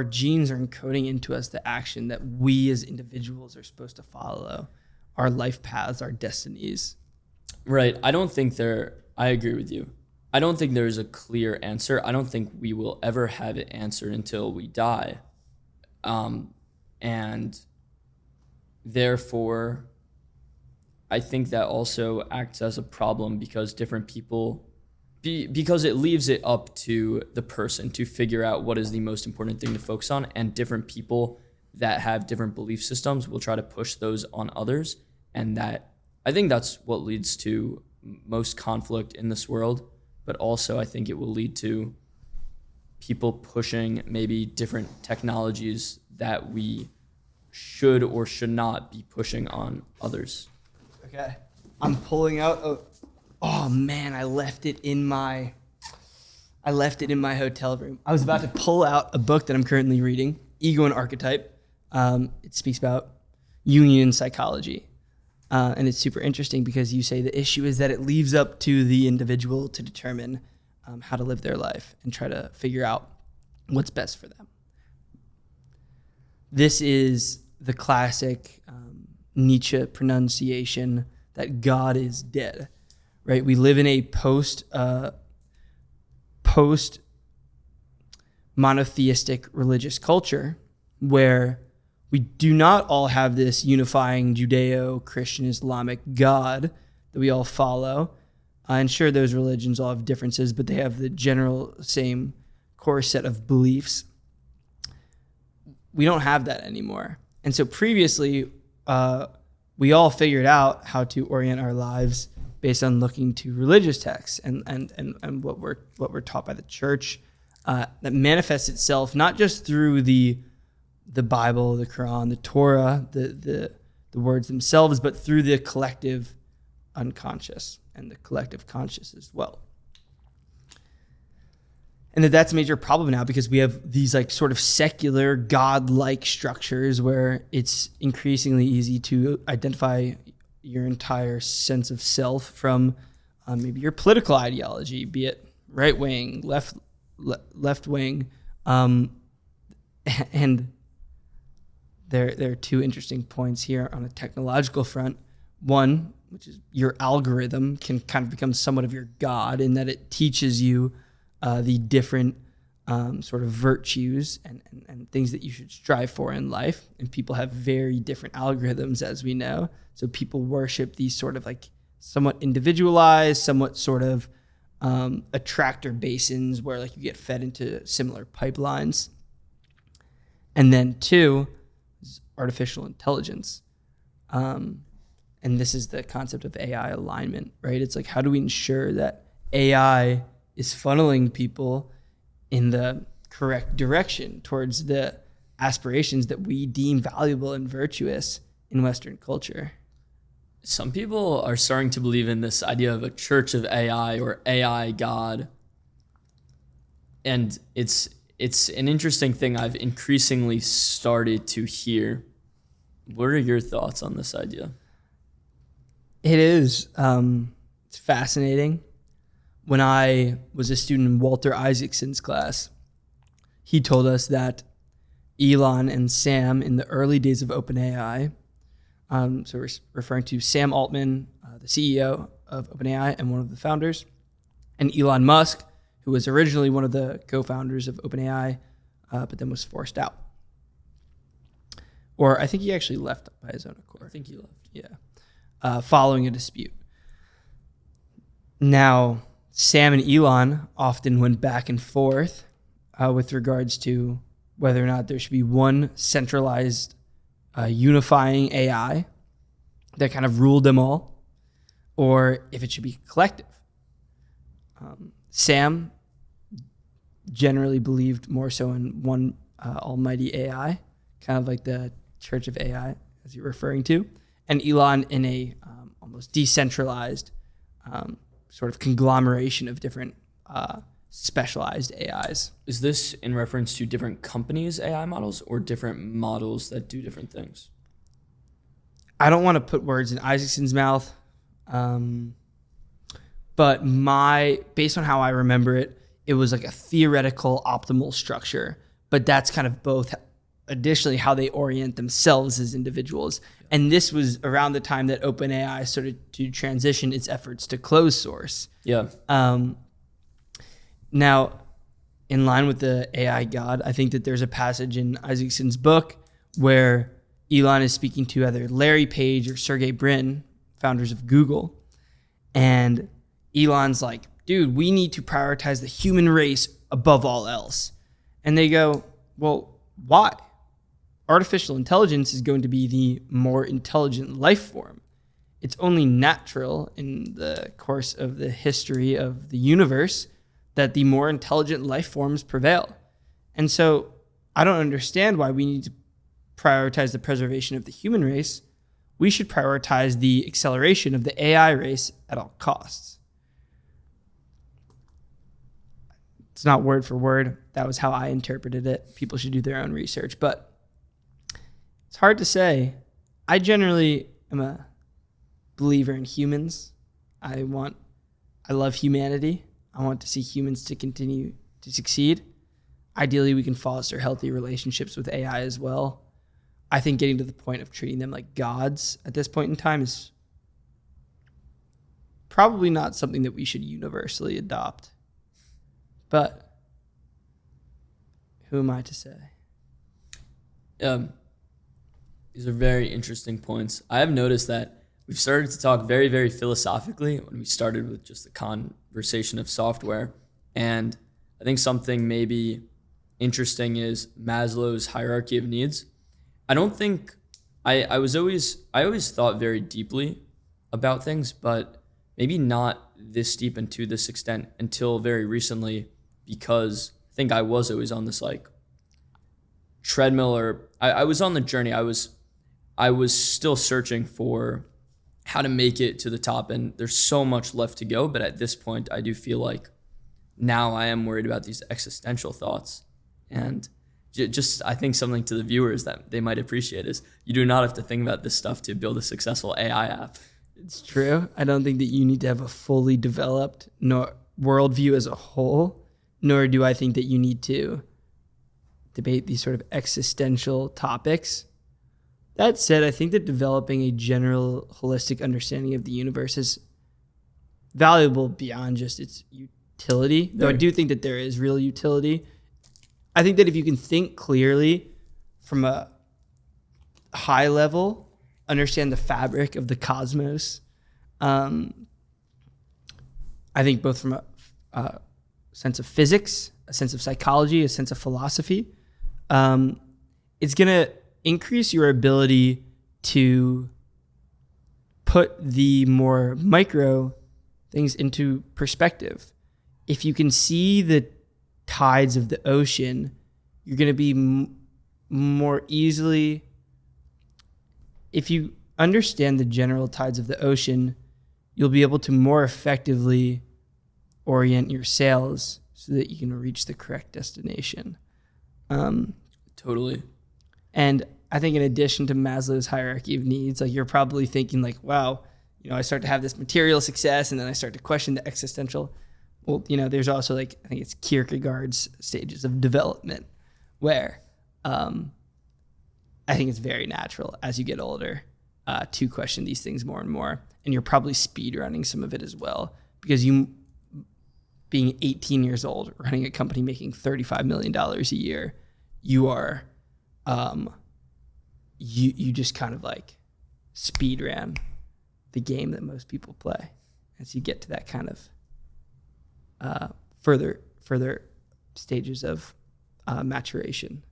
genes are encoding into us the action that we as individuals are supposed to follow, our life paths, our destinies. Right. I agree with you. I don't think there's a clear answer. I don't think we will ever have it answered until we die. And therefore, I think that also acts as a problem because different people, because it leaves it up to the person to figure out what is the most important thing to focus on, and different people that have different belief systems will try to push those on others. And that, I think that's what leads to most conflict in this world. But also I think it will lead to people pushing maybe different technologies that we should or should not be pushing on others. Okay. I'm pulling out oh man, I left it in my hotel room. I was about to pull out a book that I'm currently reading, Ego and Archetype. It speaks about Jungian psychology. And it's super interesting because you say the issue is that it leaves up to the individual to determine how to live their life and try to figure out what's best for them. This is the classic Nietzsche pronunciation that God is dead, right? We live in a post monotheistic religious culture where we do not all have this unifying Judeo-Christian Islamic God that we all follow. And sure, those religions all have differences, but they have the general same core set of beliefs. we don't have that anymore. And so previously, we all figured out how to orient our lives based on looking to religious texts and what we're taught by the church, that manifests itself not just through the Bible, the Quran, the Torah, the words themselves, but through the collective unconscious and the collective conscious as well. And that's a major problem now because we have these like sort of secular God-like structures where it's increasingly easy to identify your entire sense of self from maybe your political ideology, be it right wing, left wing, and there are two interesting points here on a technological front. One, which is your algorithm can kind of become somewhat of your God in that it teaches you the different sort of virtues and things that you should strive for in life. And people have very different algorithms, as we know. So people worship these sort of like somewhat individualized, somewhat sort of attractor basins where like you get fed into similar pipelines. And then two, is artificial intelligence. And this is the concept of AI alignment, right? It's like, how do we ensure that AI is funneling people in the correct direction towards the aspirations that we deem valuable and virtuous in Western culture? Some people are starting to believe in this idea of a church of AI or AI God. And it's an interesting thing I've increasingly started to hear. What are your thoughts on this idea? It is. It's fascinating. When I was a student in Walter Isaacson's class, he told us that Elon and Sam in the early days of OpenAI, so we're referring to Sam Altman, the CEO of OpenAI and one of the founders, and Elon Musk, who was originally one of the co-founders of OpenAI, but then was forced out. Or I think he actually left by his own accord. I think he left. Yeah. Following a dispute. Now, Sam and Elon often went back and forth with regards to whether or not there should be one centralized unifying AI that kind of ruled them all, or if it should be collective. Sam generally believed more so in one almighty AI, kind of like the church of AI, as you're referring to, and Elon in a almost decentralized sort of conglomeration of different specialized AIs. Is this in reference to different companies' AI models or different models that do different things? I don't want to put words in Isaacson's mouth, but based on how I remember it, it was like a theoretical optimal structure, but that's kind of both additionally how they orient themselves as individuals. And this was around the time that OpenAI started to transition its efforts to closed source. Yeah. Now, in line with the AI God, I think that there's a passage in Isaacson's book where Elon is speaking to either Larry Page or Sergey Brin, founders of Google. And Elon's like, dude, we need to prioritize the human race above all else. And they go, well, why? Artificial intelligence is going to be the more intelligent life form. It's only natural in the course of the history of the universe that the more intelligent life forms prevail. And so I don't understand why we need to prioritize the preservation of the human race. We should prioritize the acceleration of the AI race at all costs. It's not word for word. That was how I interpreted it. People should do their own research, but it's hard to say. I generally am a believer in humans. I love humanity. I want to see humans to continue to succeed. Ideally, we can foster healthy relationships with AI as well. I think getting to the point of treating them like gods at this point in time is probably not something that we should universally adopt. But who am I to say? These are very interesting points. I have noticed that we've started to talk very, very philosophically when we started with just the conversation of software. And I think something maybe interesting is Maslow's hierarchy of needs. I don't think I always thought very deeply about things, but maybe not this deep and to this extent until very recently, because I think I was always on this like treadmill, or I was on the journey. I was still searching for how to make it to the top, and there's so much left to go. But at this point, I do feel like now I am worried about these existential thoughts. And just I think something to the viewers that they might appreciate is you do not have to think about this stuff to build a successful AI app. It's true. I don't think that you need to have a fully developed nor worldview as a whole, nor do I think that you need to debate these sort of existential topics. That said, I think that developing a general holistic understanding of the universe is valuable beyond just its utility, though I do think that there is real utility. I think that if you can think clearly from a high level, understand the fabric of the cosmos, I think both from a sense of physics, a sense of psychology, a sense of philosophy, it's going to increase your ability to put the more micro things into perspective. If you can see the tides of the ocean, you're going to be more easily, if you understand the general tides of the ocean, you'll be able to more effectively orient your sails so that you can reach the correct destination. Totally. And I think in addition to Maslow's hierarchy of needs, like you're probably thinking like, wow, I start to have this material success and then I start to question the existential. Well, there's also like, I think it's Kierkegaard's stages of development where I think it's very natural as you get older to question these things more and more. And you're probably speed running some of it as well, because you being 18 years old, running a company making $35 million a year, you are, you just kind of like speed ran the game that most people play as you get to that kind of further stages of maturation.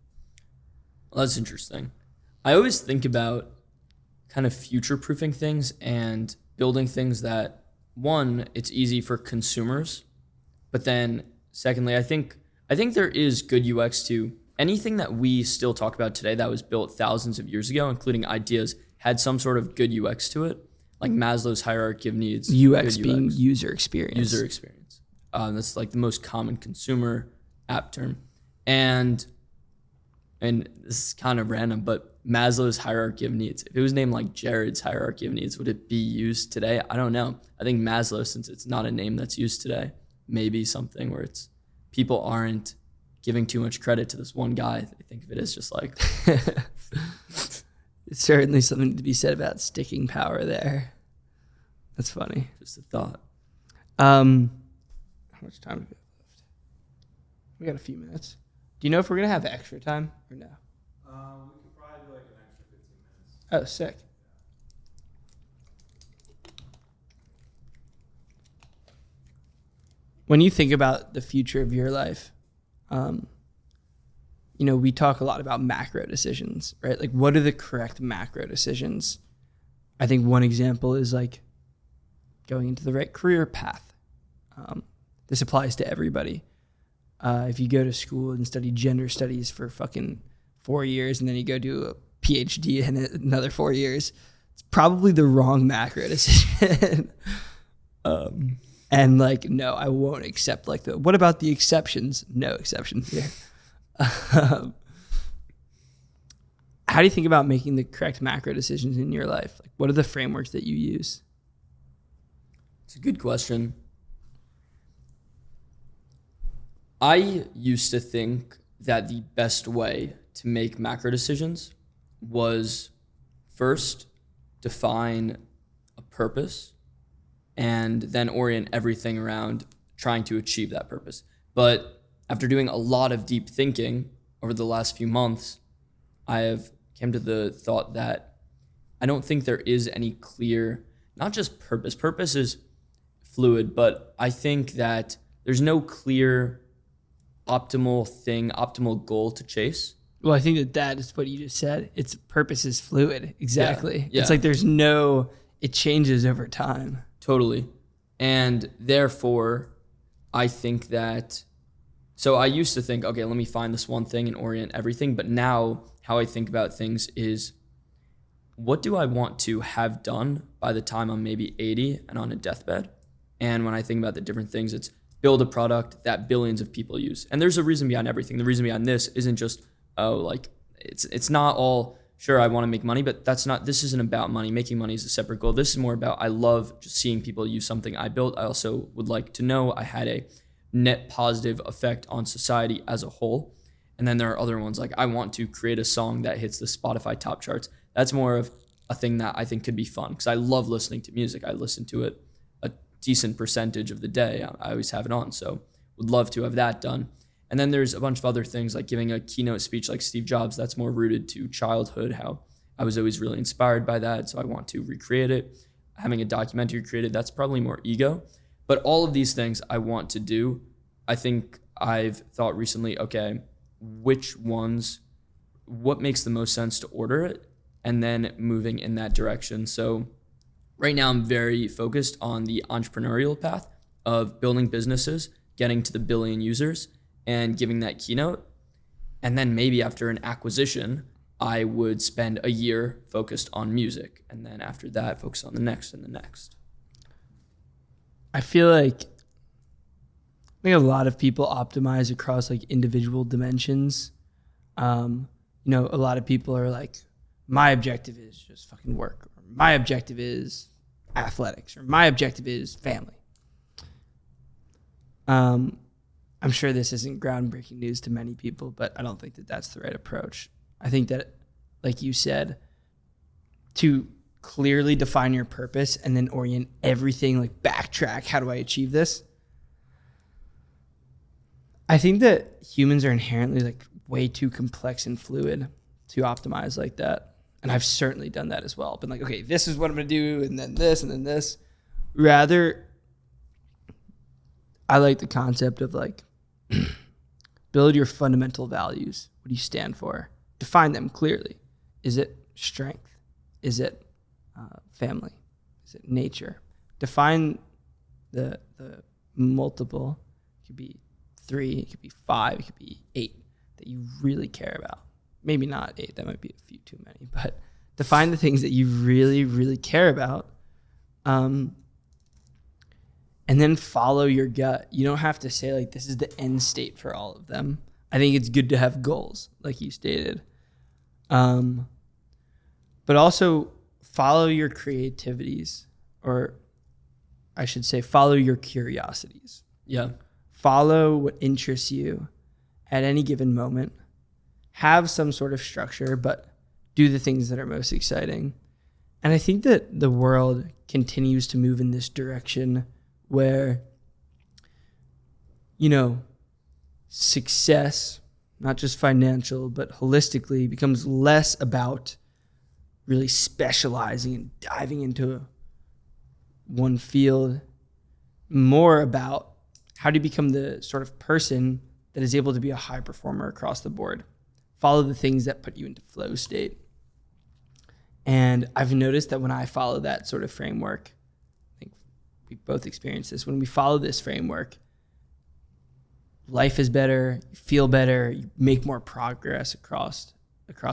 Well, that's interesting. I always think about kind of future-proofing things and building things that, one, it's easy for consumers, but then secondly, I think there is good UX to anything that we still talk about today that was built thousands of years ago, including ideas, had some sort of good UX to it, like Maslow's hierarchy of needs. UX being user experience. User experience. That's like the most common consumer app term. And this is kind of random, but Maslow's hierarchy of needs, if it was named like Jared's hierarchy of needs, would it be used today? I don't know. I think Maslow, since it's not a name that's used today, maybe something where it's people aren't giving too much credit to this one guy. They think of it as just like... It's certainly something to be said about sticking power there. That's funny. Just a thought. How much time do we have left? We got a few minutes. Do you know if we're going to have extra time or no? We could probably do like an extra 15 minutes. Oh, sick. When you think about the future of your life, we talk a lot about macro decisions, right? Like, what are the correct macro decisions? I think one example is like going into the right career path. This applies to everybody. If you go to school and study gender studies for fucking 4 years and then you go do a PhD in another 4 years, it's probably the wrong macro decision. And like, no, I won't accept like what about the exceptions? No exceptions here. How do you think about making the correct macro decisions in your life? Like, what are the frameworks that you use? It's a good question. I used to think that the best way to make macro decisions was first define a purpose and then orient everything around trying to achieve that purpose. But after doing a lot of deep thinking over the last few months, I have came to the thought that I don't think there is any clear, not just purpose. Purpose is fluid, but I think that there's no clear optimal goal to chase. Well, I think that is what you just said. Its purpose is fluid. Exactly. Yeah. It's like it changes over time. Totally. And therefore, I think that, so I used to think, okay, let me find this one thing and orient everything. But now how I think about things is, what do I want to have done by the time I'm maybe 80 and on a deathbed? And when I think about the different things, it's build a product that billions of people use. And there's a reason behind everything. The reason behind this isn't just, it's not all, sure, I want to make money, but this isn't about money. Making money is a separate goal. This is more about, I love just seeing people use something I built. I also would like to know I had a net positive effect on society as a whole. And then there are other ones like, I want to create a song that hits the Spotify top charts. That's more of a thing that I think could be fun because I love listening to music. I listen to it a decent percentage of the day. I always have it on, so would love to have that done. And then there's a bunch of other things like giving a keynote speech like Steve Jobs. That's more rooted to childhood, how I was always really inspired by that, so I want to recreate it. Having a documentary created, that's probably more ego. But all of these things I want to do, I think I've thought recently, okay, what makes the most sense to order it? And then moving in that direction. So right now I'm very focused on the entrepreneurial path of building businesses, getting to the billion users and giving that keynote. And then maybe after an acquisition, I would spend a year focused on music. And then after that, focus on the next and the next. I feel like a lot of people optimize across like individual dimensions. A lot of people are like, my objective is just fucking work, or my objective is athletics, or my objective is family. I'm sure this isn't groundbreaking news to many people, but I don't think that that's the right approach. I think that, like you said, to clearly define your purpose and then orient everything, like backtrack, how do I achieve this? I think that humans are inherently like way too complex and fluid to optimize like that. And I've certainly done that as well. Been like, okay, this is what I'm going to do, and then this, and then this. Rather, I like the concept of like, build your fundamental values. What do you stand for? Define them clearly. Is it strength? Is it family? Is it nature? Define the multiple. It could be 3, it could be 5, it could be 8 that you really care about. Maybe not 8, that might be a few too many, but define the things that you really, really care about. And then follow your gut. You don't have to say like, this is the end state for all of them. I think it's good to have goals, like you stated. But also follow your creativities, or I should say follow your curiosities. Yeah. Follow what interests you at any given moment. Have some sort of structure, but do the things that are most exciting. And I think that the world continues to move in this direction where, success, not just financial, but holistically, becomes less about really specializing and diving into one field, more about how do you become the sort of person that is able to be a high performer across the board. Follow the things that put you into flow state. And I've noticed that when I follow that sort of framework, I think we both experienced this, when we follow this framework, life is better, you feel better, you make more progress across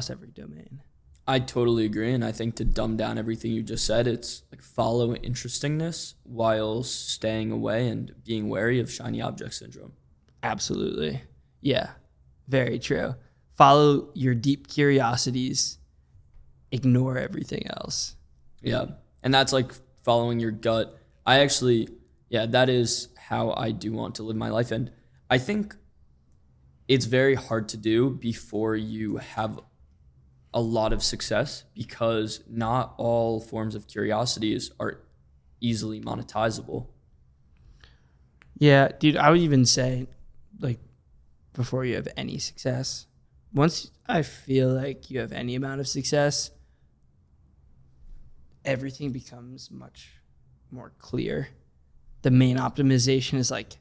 every domain. I totally agree. And I think to dumb down everything you just said, it's like follow interestingness while staying away and being wary of shiny object syndrome. Absolutely. Yeah, very true. Follow your deep curiosities, ignore everything else. Yeah. And that's like following your gut. That is how I do want to live my life. And I think it's very hard to do before you have a lot of success, because not all forms of curiosities are easily monetizable. Yeah, dude, I would even say, like, before you have any success, once I feel like you have any amount of success, everything becomes much more clear. The main optimization is like,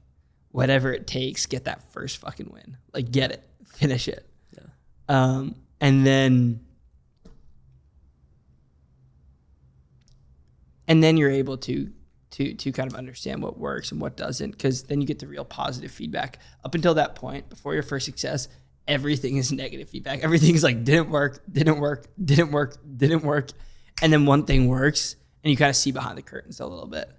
whatever it takes, get that first fucking win. Like, get it, finish it. Yeah. And then you're able to kind of understand what works and what doesn't, because then you get the real positive feedback. Up until that point, before your first success, everything is negative feedback. Everything's like, didn't work. And then one thing works, and you kind of see behind the curtains a little bit.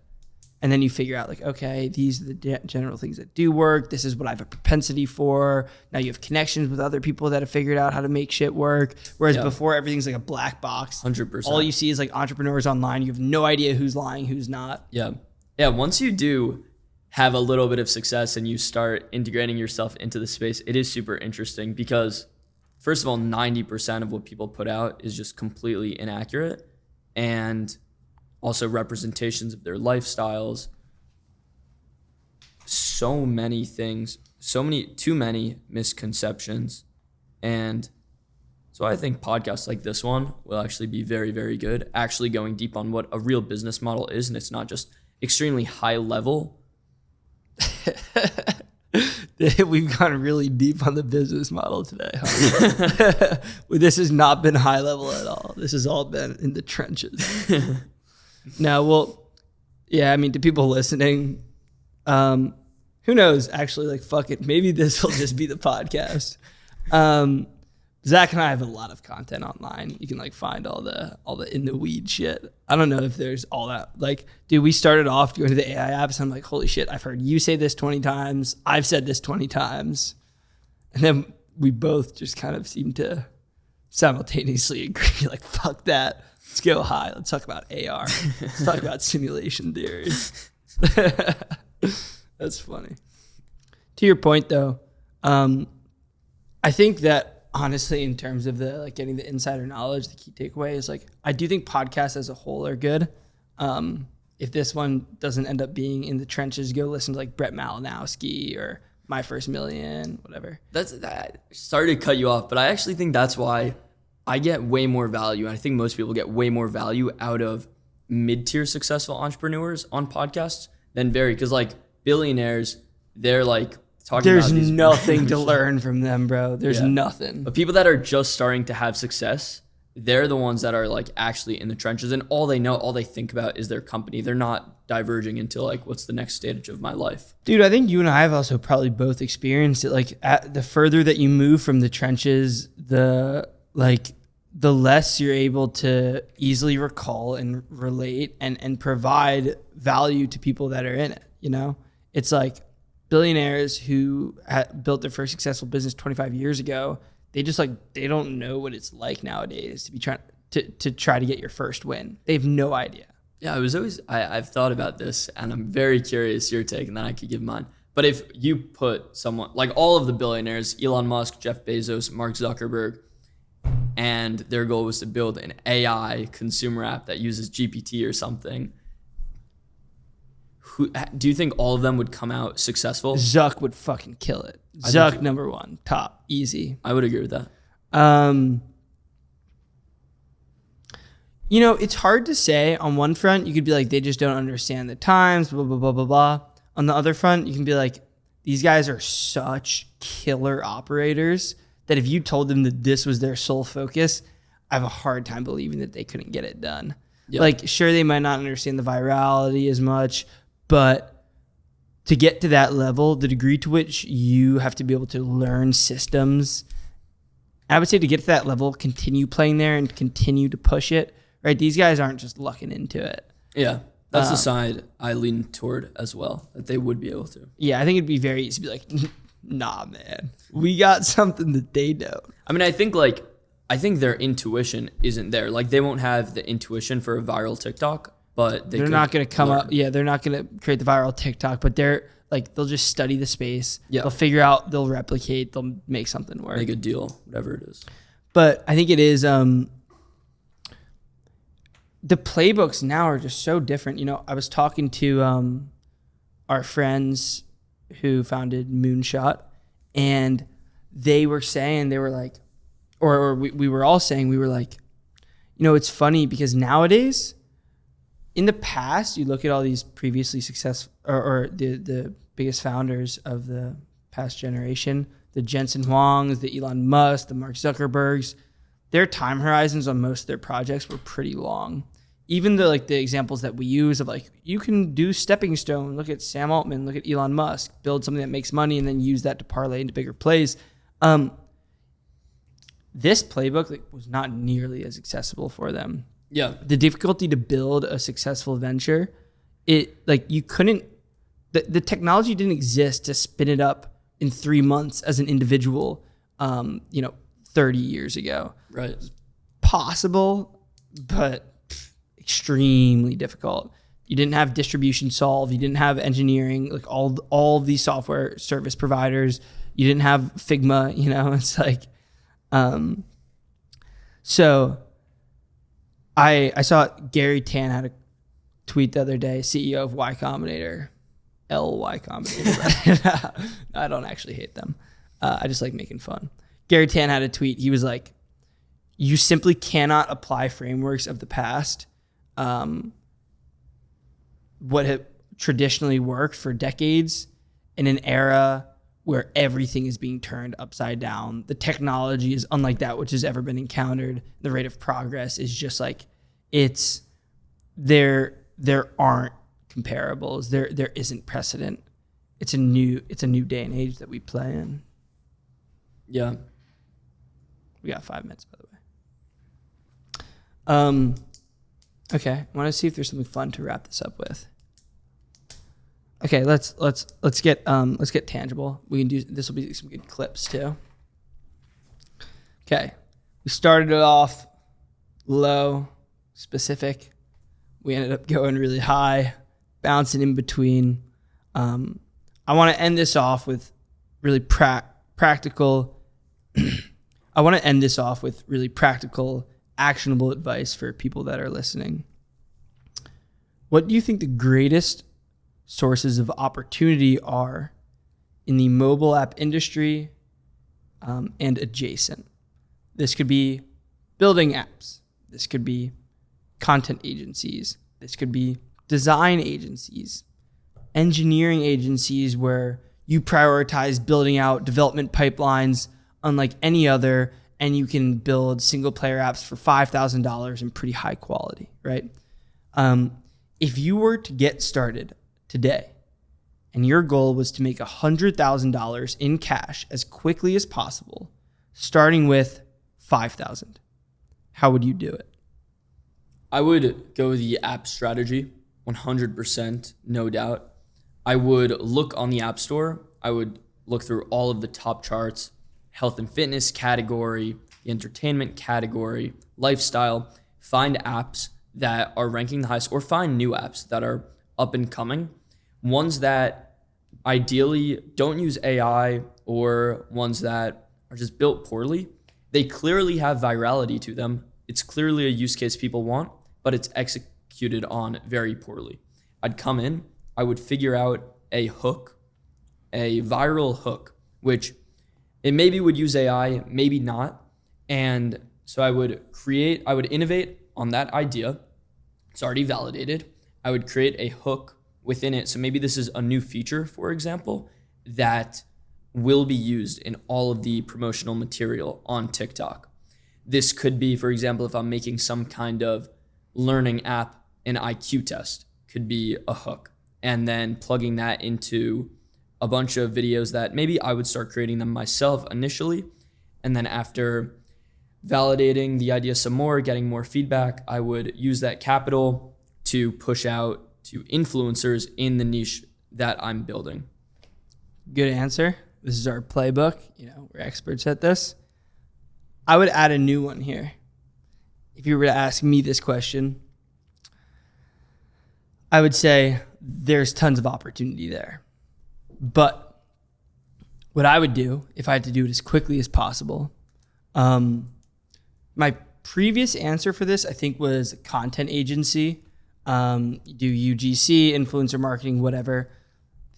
And then you figure out, like, okay, these are the general things that do work. This is what I have a propensity for. Now you have connections with other people that have figured out how to make shit work. Whereas before, everything's like a black box. 100%. All you see is like entrepreneurs online. You have no idea who's lying, who's not. Yeah. Yeah. Once you do have a little bit of success and you start integrating yourself into the space, it is super interesting because, first of all, 90% of what people put out is just completely inaccurate. And also representations of their lifestyles. So many things, too many misconceptions. And so I think podcasts like this one will actually be very, very good, actually going deep on what a real business model is. And it's not just extremely high level. We've gone really deep on the business model today. Huh? This has not been high level at all. This has all been in the trenches. No, well, yeah, I mean, to people listening, who knows? Actually, like, fuck it. Maybe this will just be the podcast. Zach and I have a lot of content online. You can like find all the in the weed shit. I don't know if there's all that. Like, dude, we started off going to the AI apps. And I'm like, holy shit, I've heard you say this 20 times. I've said this 20 times. And then we both just kind of seem to simultaneously agree, like, fuck that. Let's go high. Let's talk about AR. Let's talk about simulation theory. That's funny. To your point, though, I think that honestly, in terms of the like getting the insider knowledge, the key takeaway is like I do think podcasts as a whole are good. If this one doesn't end up being in the trenches, go listen to like Brett Malinowski or My First Million, whatever. Sorry to cut you off, but I actually think that's why I get way more value, and I think most people get way more value out of mid-tier successful entrepreneurs on podcasts than because like billionaires, they're like talking There's about nothing to learn from them, bro. There's nothing. But people that are just starting to have success, they're the ones that are like actually in the trenches, and all they think about is their company. They're not diverging into like, what's the next stage of my life? Dude, I think you and I have also probably both experienced it. Like the further that you move from the trenches, the less you're able to easily recall and relate and provide value to people that are in it. You know, it's like billionaires who built their first successful business 25 years ago. They just they don't know what it's like nowadays to be trying to try to get your first win. They have no idea. Yeah, I've thought about this, and I'm very curious your take, and then I could give mine. But if you put someone like all of the billionaires, Elon Musk, Jeff Bezos, Mark Zuckerberg, and their goal was to build an AI consumer app that uses GPT or something, do you think all of them would come out successful? Zuck would fucking kill it. Zuck number one, top, easy. I would agree with that. You know, it's hard to say. On one front, you could be like, they just don't understand the times, blah, blah, blah, blah, blah. On the other front, you can be like, these guys are such killer operators that if you told them that this was their sole focus, I have a hard time believing that they couldn't get it done. Yep. Like, sure, they might not understand the virality as much, but to get to that level, the degree to which you have to be able to learn systems, I would say to get to that level, continue playing there and continue to push it, right? These guys aren't just lucking into it. Yeah, that's the side I lean toward as well, that they would be able to. Yeah, I think it'd be very easy to be like, nah, man, we got something that they don't. I mean, I think their intuition isn't there. Like, they won't have the intuition for a viral TikTok, but they're not going to come up. Yeah, they're not going to create the viral TikTok, but they're like, they'll just study the space. Yeah. They'll figure out, they'll replicate, they'll make something work. Make a deal, whatever it is. But I think it is, the playbooks now are just so different. You know, I was talking to our friends who founded Moonshot, and they were saying, they were like, or we were all saying, we were like, you know, it's funny because nowadays, in the past, you look at all these previously successful or the biggest founders of the past generation, the Jensen Huangs, the Elon Musk, the Mark Zuckerbergs, their time horizons on most of their projects were pretty long. Even the examples that we use of you can do stepping stone, look at Sam Altman, look at Elon Musk, build something that makes money and then use that to parlay into bigger plays. This playbook was not nearly as accessible for them. Yeah. The difficulty to build a successful venture, you couldn't, the technology didn't exist to spin it up in 3 months as an individual, 30 years ago. Right. Possible, but extremely difficult. You didn't have distribution solved. You didn't have engineering, all of these software service providers. You didn't have Figma, it's so I saw Gary Tan had a tweet the other day, CEO of Y Combinator, Y Combinator. I don't actually hate them. I just like making fun. Gary Tan had a tweet. He was like, you simply cannot apply frameworks of the past, what have traditionally worked for decades in an era where everything is being turned upside down. The technology is unlike that which has ever been encountered. The rate of progress is just there aren't comparables. There isn't precedent. It's a new day and age that we play in. Yeah. We got 5 minutes, by the way. Okay, I want to see if there's something fun to wrap this up with. Okay, let's get tangible. We can do this. Will be some good clips too. Okay, we started it off low, specific. We ended up going really high, bouncing in between. I want to end this off with really practical. I want to end this off with really practical, actionable advice for people that are listening. What do you think the greatest sources of opportunity are in the mobile app industry and adjacent? This could be building apps. This could be content agencies. This could be design agencies, engineering agencies where you prioritize building out development pipelines unlike any other, and you can build single player apps for $5,000 in pretty high quality, right? If you were to get started today and your goal was to make $100,000 in cash as quickly as possible, starting with $5,000, how would you do it? I would go the app strategy, 100%, no doubt. I would look on the App Store. I would look through all of the top charts, health and fitness category, the entertainment category, lifestyle, find apps that are ranking the highest, or find new apps that are up and coming, ones that ideally don't use AI or ones that are just built poorly. They clearly have virality to them. It's clearly a use case people want, but it's executed on very poorly. I'd come in, I would figure out a hook, a viral hook, which it maybe would use AI, maybe not. And so I would innovate on that idea. It's already validated. I would create a hook within it. So maybe this is a new feature, for example, that will be used in all of the promotional material on TikTok. This could be, for example, if I'm making some kind of learning app, an IQ test could be a hook. And then plugging that into a bunch of videos that maybe I would start creating them myself initially. And then after validating the idea some more, getting more feedback, I would use that capital to push out to influencers in the niche that I'm building. Good answer. This is our playbook. We're experts at this. I would add a new one here. If you were to ask me this question, I would say there's tons of opportunity there. But what I would do if I had to do it as quickly as possible, my previous answer for this, I think, was content agency. You do UGC, influencer marketing, whatever.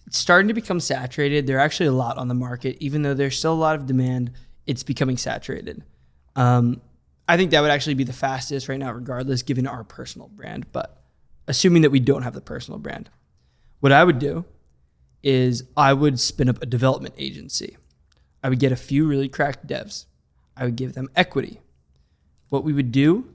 It's starting to become saturated. There are actually a lot on the market. Even though there's still a lot of demand, it's becoming saturated. I think that would actually be the fastest right now, regardless, given our personal brand. But assuming that we don't have the personal brand, what I would do is I would spin up a development agency. I would get a few really cracked devs. I would give them equity. What we would do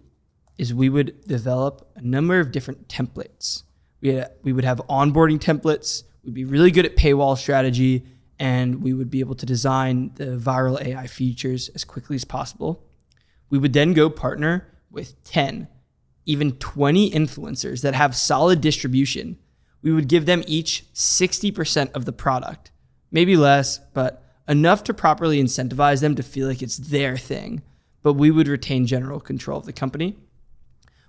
is we would develop a number of different templates. We would have onboarding templates. We'd be really good at paywall strategy, and we would be able to design the viral AI features as quickly as possible. We would then go partner with 10, even 20 influencers that have solid distribution. We would give them each 60% of the product, maybe less, but enough to properly incentivize them to feel like it's their thing. But we would retain general control of the company.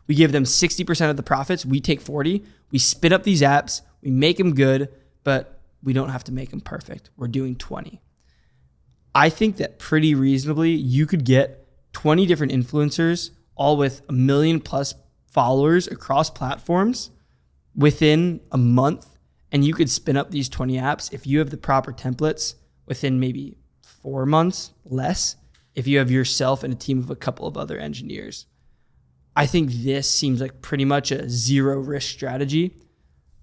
We give them 60% of the profits. We take 40. We spin up these apps. We make them good, but we don't have to make them perfect. We're doing 20. I think that pretty reasonably, you could get 20 different influencers, all with 1 million plus followers across platforms within a month. And you could spin up these 20 apps if you have the proper templates within maybe 4 months, less, if you have yourself and a team of a couple of other engineers. I think this seems like pretty much a zero risk strategy.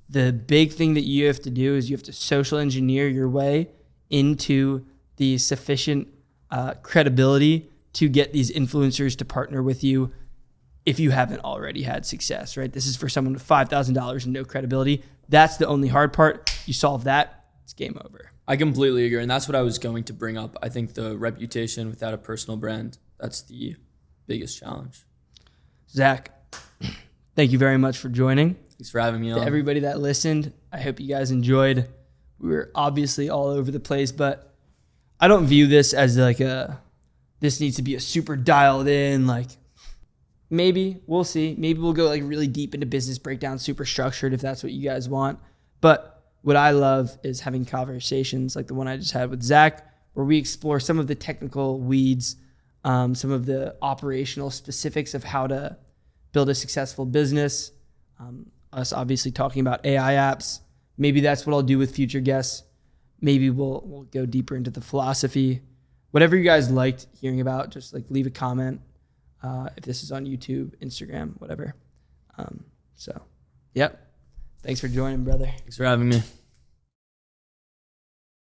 The big thing that you have to do is you have to social engineer your way into the sufficient credibility to get these influencers to partner with you if you haven't already had success, right? This is for someone with $5,000 and no credibility. That's the only hard part. You solve that, it's game over. I completely agree. And that's what I was going to bring up. I think the reputation without a personal brand, that's the biggest challenge. Zach, thank you very much for joining. Thanks for having me on. To everybody that listened, I hope you guys enjoyed. We were obviously all over the place, but I don't view this as like this needs to be a super dialed in, like maybe, we'll see. Maybe we'll go like really deep into business breakdown, super structured if that's what you guys want. But what I love is having conversations like the one I just had with Zach, where we explore some of the technical weeds, some of the operational specifics of how to build a successful business. Us obviously talking about AI apps. Maybe that's what I'll do with future guests. Maybe we'll go deeper into the philosophy. Whatever you guys liked hearing about, just like leave a comment. If this is on YouTube, Instagram, whatever. Yep. Thanks for joining, brother. Thanks for having me.